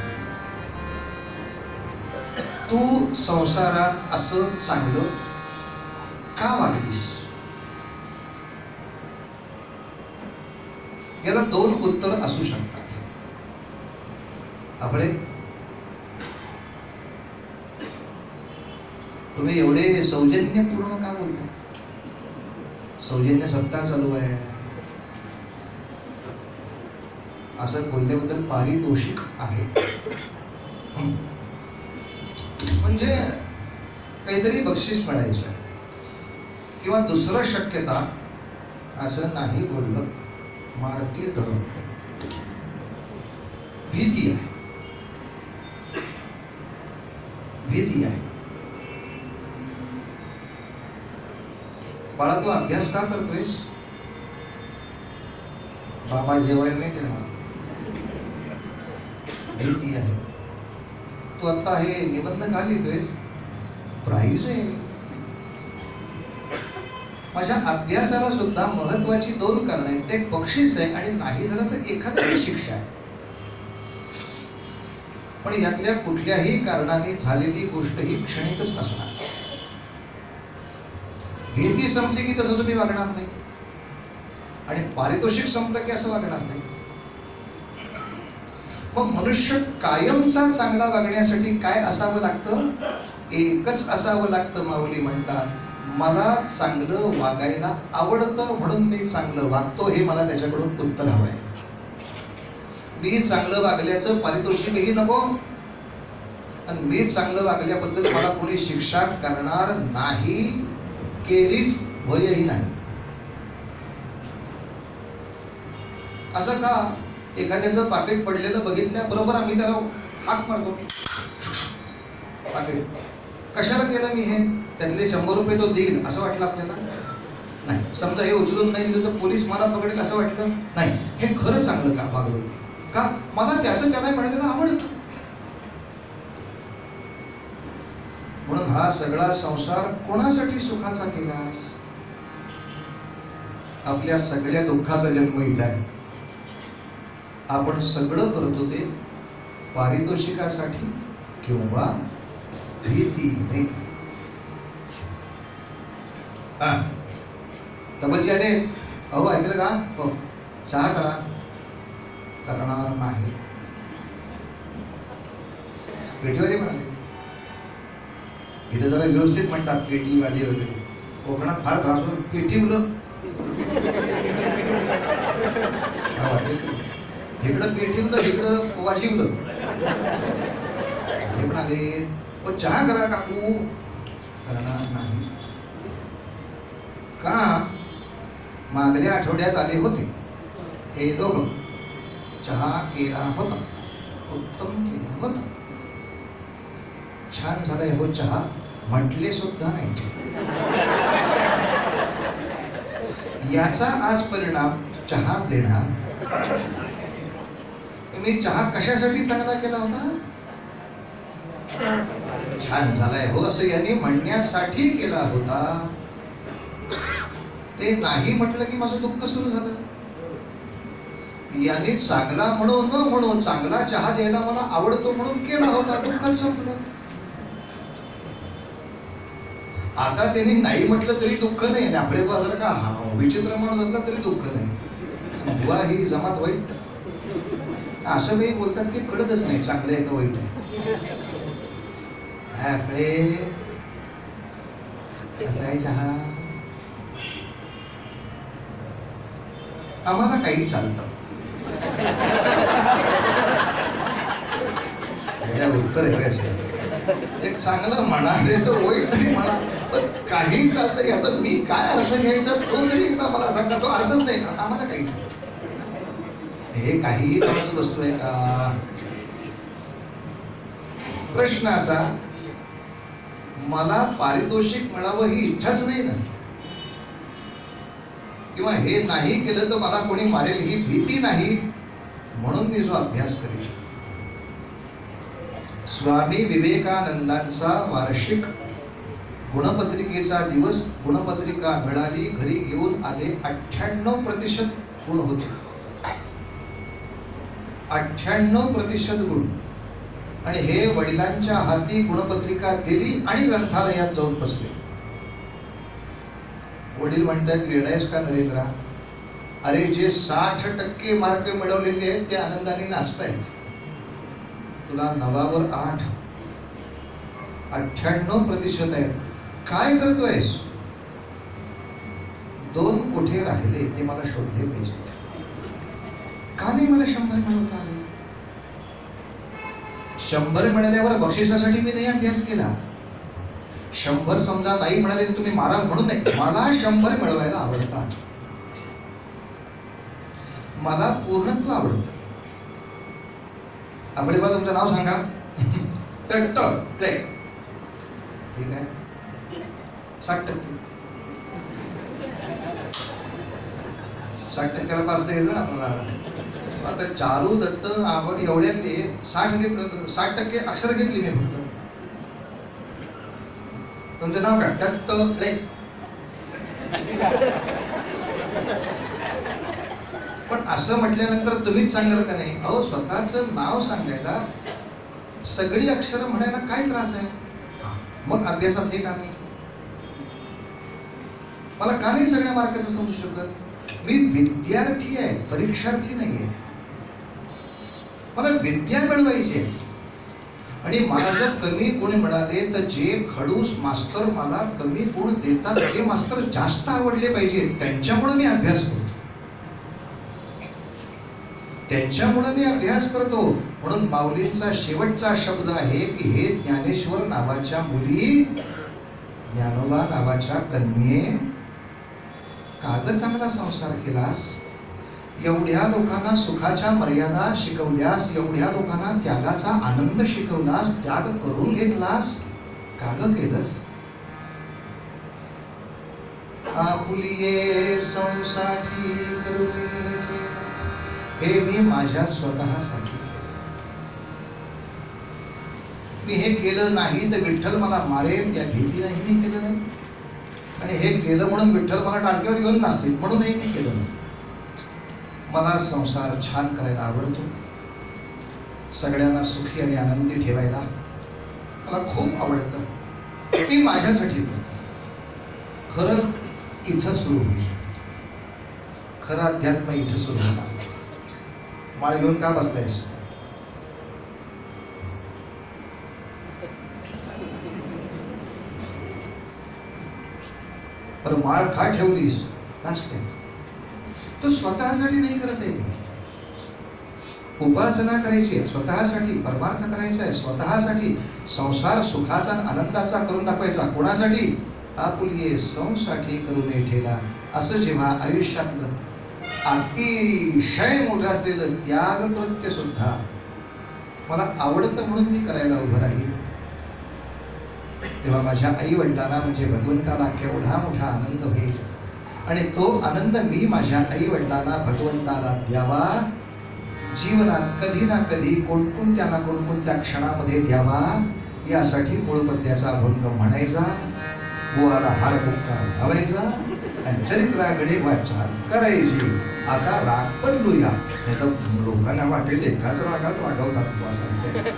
तू संसारात असं चांगलं का वागलीस? याला दोन उत्तर असू शकतात. आपले तुम्ही एवढे सौजन्यपूर्ण का बोलता? सौजन्य सप्ताह चालू आहे असं बोलल्याबद्दल पारितोषिक आहे. म्हणजे काहीतरी बक्षीस मिळायचं किंवा दुसरं शक्यता, असं नाही बोललं मारतील धरून. भीती आहे, भीती आहे. बाळा तू अभ्यास का करतोयस? बाबा जेवायला नाही देणार. भीती आहे. तू आता हे निबंध का लिहितोयस? प्राईज आहे. माझ्या अभ्यासाला सुद्धा महत्वाची दोन कारण आहेत. एक बक्षीस आहे आणि नाही झालं तर एखादी शिक्षा आहे. पण यातल्या कुठल्याही कारणाने झालेली गोष्ट ही क्षणिकच असणार. भीती संपली की तसं तुम्ही वागणार नाही आणि पारितोषिक संपलं की असं वागणार नाही. मग मनुष्य कायमचा चांगला वागण्यासाठी काय असावं लागतं? एकच असावं लागतं. माऊली म्हणतात मला चांगलं वागायला आवडतं म्हणून मी चांगलं वागतो, हे मला त्याच्याकडून उत्तर हवं आहे. मी चांगलं वागल्याचं पारितोषिकही नको आणि मी चांगलं वागल्याबद्दल मला कोणी शिक्षा करणार नाही, केलीच भयही नाही. असं का? एखाद्याचं पाकिट पडलेलं बघितल्याबरोबर आम्ही त्याला हाक मारतो. पाकिट कशाला केलं मी हे? त्यातले 100 रुपये तो देईल असं वाटलं आपल्याला? नाही. समजा हे उचलून नाही दिलं तर पोलीस मला पकडेल असं वाटलं? नाही. हे खरं चांगलं का वागलं? का? मला त्याचं त्याला मिळालेलं आवडतं. म्हणून हा सगळा संसार कोणासाठी सुखाचा केलास? आपल्या सगळ्या दुःखाचा जन्म इथं आहे. आपण सगळं करतो ते पारितोषिकासाठी किंवा भीतीने. तबलजी आले, अहो ऐकलं का? हो, चहा करा. करणार नाही. पेटीवाले म्हणाले, इथे जरा व्यवस्थित म्हणतात पेटीवाले वगैरे. कोकणात फार त्रास होतो. पेटी मुलं वाटेल इकडं पेटी मुलं, इकडं वाशी मुलं. हे म्हणाले चहा करा काकू. करणार नाही. का? मागल्या आठवड्यात आले होते हे दोघं. चहा केला होता, उत्तम केला होता. छान झालाय हो चहा म्हटले सुद्धा नाही. याचा आज परिणाम चहा देणार. मी चहा कशासाठी चांगला केला होता? छान झालाय हो असं यांनी म्हणण्यासाठी केला होता. ते नाही म्हटलं की माझं दुःख सुरू झालं. यांनी चांगला म्हणू न म्हणू चांगला चहा द्यायला मला आवडतो म्हणून केला होता, दुःखच संपलं. आता त्यांनी नाही म्हटलं तरी दुःख नाही आणि आपले बुवा जर का विचित्र माणूस असला तरी दुःख नाही. बुवा ही जमात वाईट असं काही बोलतात की कळतच नाही चांगलं आहे का वाईट आहे. काय आपले कसा आहे चहा. आम्हाला काही चालतं. उत्तर आहे एक चांगलं म्हणा तर वाईट तरी म्हणा पण काही चालतं याचा मी काय अर्थ घ्यायचा तो तरी एकदा मला सांगा. तो अर्थच नाही ना आम्हाला काही चालतं. हे काहीही नावाची वस्तू आहे का. प्रश्न असा मला पारितोषिक मिळावं ही इच्छाच नाही ना किंवा हे नाही केलं तर मला कोणी मारेल ही भीती नाही म्हणून मी जो अभ्यास करेन. स्वामी विवेकानंदांचा वार्षिक गुणपत्रिकेचा दिवस गुणपत्रिका मिळाली घरी घेऊन आले 98% गुण होते. 98% गुण आणि हे वडिलांच्या हाती गुणपत्रिका दिली आणि ग्रंथालयात जाऊन बसले. वडील म्हणतात वेडायस का नरेंद्रा. अरे जे 60% मार्क मिळवलेले आहेत ते आनंदाने नाचतायत. तुला 9वर 8 98% आहेत. काय करतोयस. 2 कुठे राहिले ते मला शोधले पाहिजेत. का नाही मला 100 मिळवता आले. 100 मिळाल्यावर बक्षिसासाठी मी नाही अभ्यास केला. 100 समजा नाही म्हणाले तर तुम्ही माराल म्हणून नाही. मला 100 मिळवायला आवडतात. मला पूर्णत्व आवडतं. आपले बा तुमचं नाव सांगा. ठीक आहे 60%. 60%ला पास द्यायचं आपल्याला. आता चारू दत्त आवड एवढ्यातले 60% अक्षर घेतली मी फक्त. तुमचं नाव काय. दत्त प्ले. पण असं म्हटल्यानंतर तुम्हीच सांगाल का नाही. अहो स्वतःचं नाव सांगायला सगळी अक्षरं म्हणायला काय त्रास आहे. मग अभ्यासात हे का नाही. मला का नाही सगळ्या मार्काचं समजू शकत. मी विद्यार्थी आहे परीक्षार्थी नाही आहे. मला विद्या मिळवायची आहे आणि मला जर कमी गुण मिळाले तर जे खडूस मास्तर मला कमी गुण देतात ते मास्तर जास्त आवडले पाहिजे. त्यांच्यामुळे मी अभ्यास करतो. त्यांच्यामुळे मी अभ्यास करतो. म्हणून माऊलींचा शेवटचा शब्द आहे की हे ज्ञानेश्वर नावाच्या मुली ज्ञानोबा नावाच्या कन्ये काग चांगला संसार केलास. एवढ्या लोकांना सुखाच्या मर्यादा शिकवल्यास. एवढ्या लोकांना त्यागाचा आनंद शिकवलास. त्याग करून घेतलास. काग केलंस. आपुलिये संसाठी करुणी हे मी माझ्या स्वतःसाठी. मी हे केलं नाही तर विठ्ठल मला मारेल या भीतीनेही मी केलं नाही. आणि हे केलं म्हणून विठ्ठल मला टाळक्यावर घेऊन नाचतील म्हणूनही मी केलं नाही. मला संसार छान करायला आवडतो. सगळ्यांना सुखी आणि आनंदी ठेवायला मला खूप आवडतं. मी माझ्यासाठी करतो. खरं इथं सुरू होईल. खरं अध्यात्म इथं सुरू होणार. माळ घेऊन का बसलायस. पर माळ का ठेवलीस. तो स्वतःसाठी नाही करत आहे. उपासना करायची आहे स्वतःसाठी. परमार्थ करायचा आहे स्वतःसाठी. संसार सुखाचा आनंदाचा करून दाखवायचा. कोणासाठी. आपुलिये संसाठी करून ठेला. असं जेव्हा आयुष्यातलं अतिशय मोठं असलेलं त्याग कृत्य सुद्धा मला आवडतं म्हणून मी करायला उभं राहील. तेव्हा माझ्या आई वडिलांना म्हणजे भगवंताला केवढा मोठा आनंद होईल. आणि तो आनंद मी माझ्या आई वडिलांना भगवंताला द्यावा. जीवनात कधी ना कधी कोणकोणत्या क्षणामध्ये द्यावा. यासाठी मूळपद्याचा अभंग म्हणायचा. बुवाला हार बुक्का लावायचा आणि चरित्राकडे वाटचाल करायची. आता राग बदलूया नाही तर लोकांना वाटेल एकाच रागात वागवतात बुवा.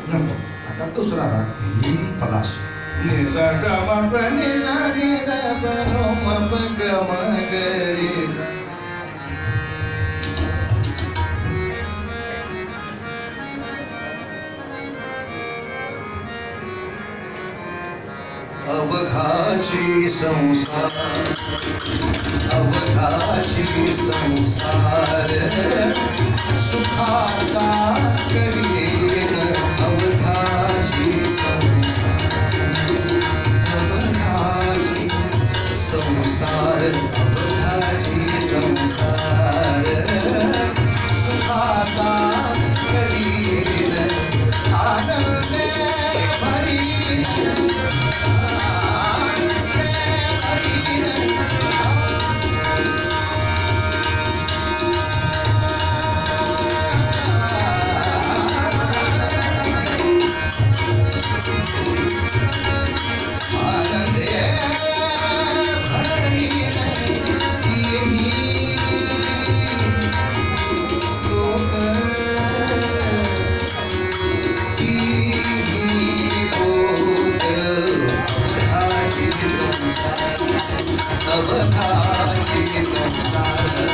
नको. आता दुसरा राग भीम पलाश निसा ग म प नि सा रे ग प म प ग म ग रे सा. अवघाची संसार अवघाची संसार सुखाचा करीन अवघाची संसार अवघाची संसार अवघाची संसार सुखाचा करीन आनंदे भरीन अवघाची संसार अवघाची संसार.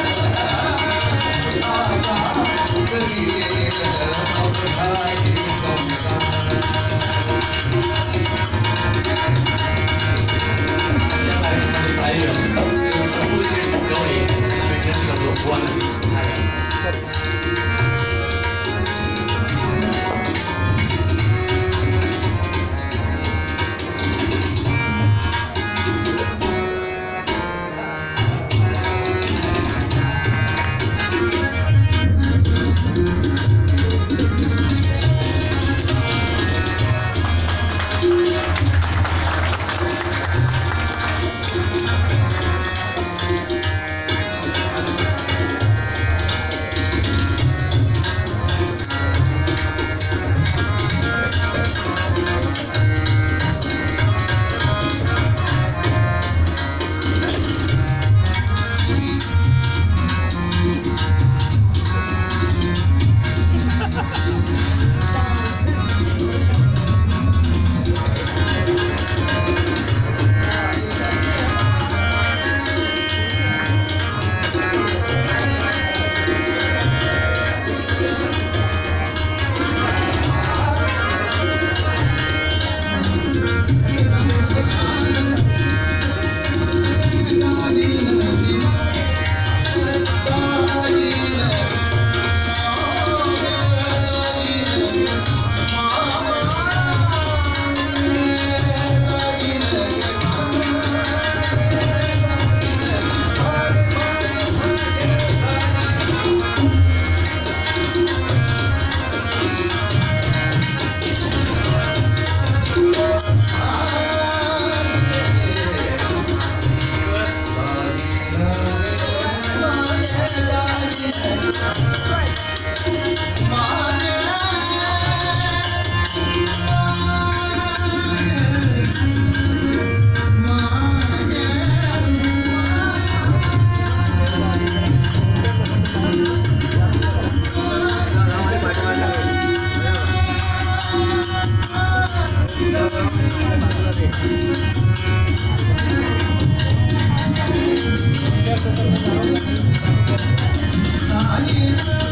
Thank you.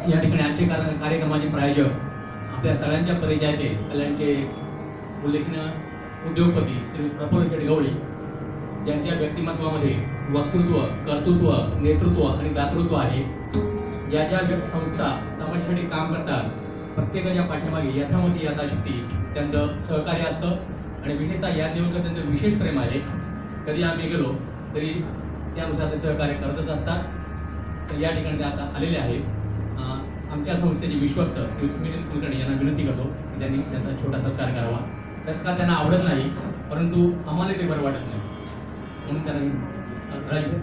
या ठिकाणी आजचे कार्यक्रमाचे प्रायोजक आपल्या सगळ्यांच्या परिचयाचे कल्याणचे उल्लेखनीय उद्योगपती श्री प्रफुल्ल शेठ गवळी यांच्या व्यक्तिमत्वामध्ये वक्तृत्व, कर्तृत्व, नेतृत्व आणि दातृत्व आहे. ज्या ज्या संस्था समाजासाठी काम करतात प्रत्येकाच्या पाठीमागे यथामती यथाशक्ती त्यांचं सहकार्य असतं आणि विशेषतः या देवाचं त्यांचं विशेष प्रेम आहे. कधी आम्ही गेलो तरी त्यानुसार ते सहकार्य करतच असतात. तर या ठिकाणी ते आता आलेले आहेत. आमच्या संस्थेचे विश्वस्त श्री सुमित कुलकर्णी यांना विनंती करतो की त्यांनी त्यांचा छोटा सत्कार करावा. सत्कार त्यांना आवडत नाही, परंतु आम्हाला ते बरं वाटत नाही म्हणून त्यांना राजू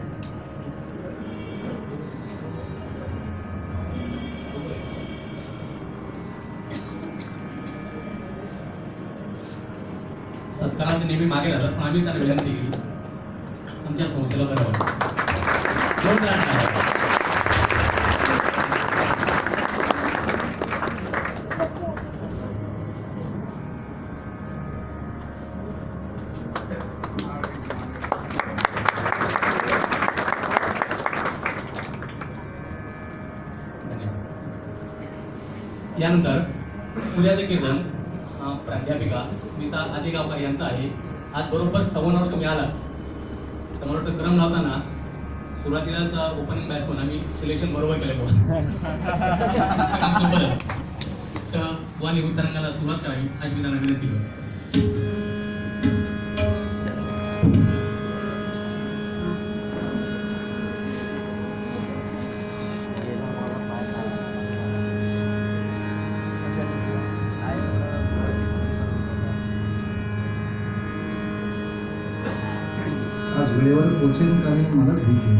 सत्कारात नेहमी मागे राहतात, पण आम्ही त्यांना विनंती केली आमच्या संस्थेला बरं वाटतं. यानंतर उद्याचे कीर्तन प्राध्यापिका स्मिता आजेगावकर यांचं आहे. आज बरोबर 9:15 तुम्ही आलात तर मला वाटतं क्रम लावताना सुरुवातीलाच ओपनिंग बॅच म्हणून आम्ही सिलेक्शन बरोबर केलं तर वा निवृत्तांगाला सुरुवात करावी अशी मी त्यांना विनंती करतो. आज वेळेवर पोचेन का नाही मलाच भीती.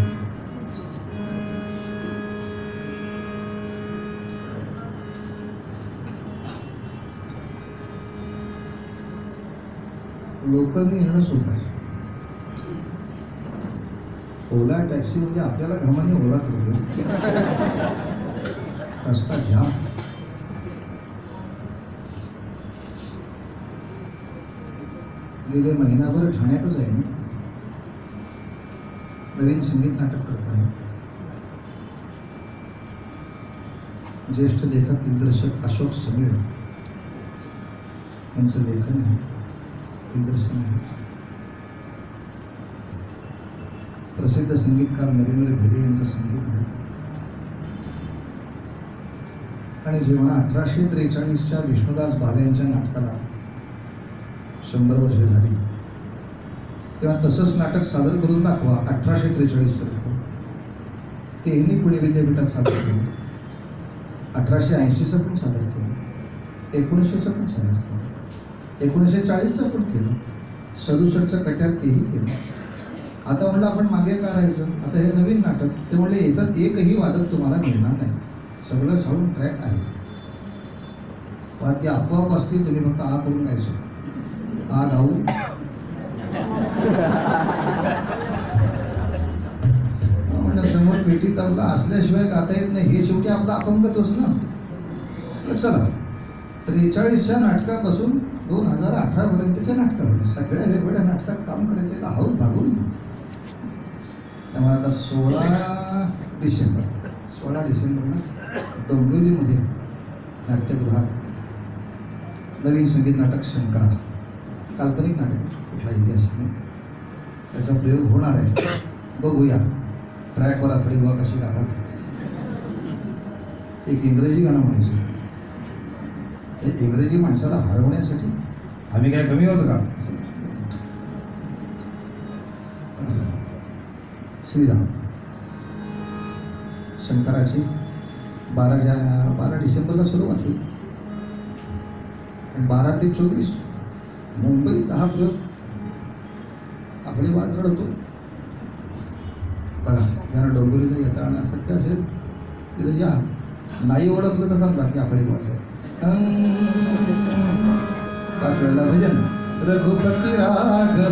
लोकलने येणं सोपं आहे. ओला टॅक्सी म्हणजे आपल्याला घामाने ओला करू रस्ता जाम. गेले महिनाभर ठाण्यातच आहे मी. नवीन संगीत नाटक करत आहे. ज्येष्ठ लेखक दिग्दर्शक अशोक समीळ यांचं लेखन आहे, दिग्दर्शन आहे. प्रसिद्ध संगीतकार नरेंद्र भिडे यांचं संगीत आहे. आणि जेव्हा 1843च्या विष्णुदास भावे यांच्या नाटकाला 100 वर्ष झाली तेव्हा तसंच नाटक सादर करून दाखवा 1843 तेही पुणे विद्यापीठात सादर केलं. 1880चं पण सादर केलं, 1900चं पण सादर केलं, 1940चं पण केलं, 67च्या कट्यात तेही केलं. आता म्हणलं आपण मागे का राहायचं, आता हे नवीन नाटक. ते म्हणले याच्यात एकही वादक तुम्हाला मिळणार नाही, सगळं साऊंड ट्रॅक आहे. वाद्य आपोआप असतील, तुम्ही फक्त आ करून गायचं. आ गाऊ म्हणलं समोर पेटी तबला असल्याशिवाय गाता येत नाही, हे शेवटी आपला अपंगतच ना. तर चला 43च्या नाटकापासून 2018 पर्यंतच्या नाटकावर सगळ्या वेगवेगळ्या नाटकात काम करायचे आहोत भागून. त्यामुळे आता 16 डिसेंबरला डोंबिवलीमध्ये नाट्यगृहात नवीन संगीत नाटक शंकरा, काल्पनिक नाटक कुठलाही इतिहास नाही, त्याचा प्रयोग होणार आहे. बघूया ट्रॅकवर आखडी बुवा कशी गातात. एक इंग्रजी गाणं म्हणायचं. हे इंग्रजी माणसाला हरवण्यासाठी आम्ही काय कमी होतं का. श्रीराम शंकराची 12 डिसेंबरला सुरुवात होईल. 12 ते 24 मुंबईत 10 प्रयोग आपले वाद घडवतो. बघा ज्यांना डोंबिवलीला येता आणि शक्य असेल तिथं या. नाही ओळखलं तर सांगा की आपले वाच आहे. 5 वेळेला भजन. रघुपती राघव राजा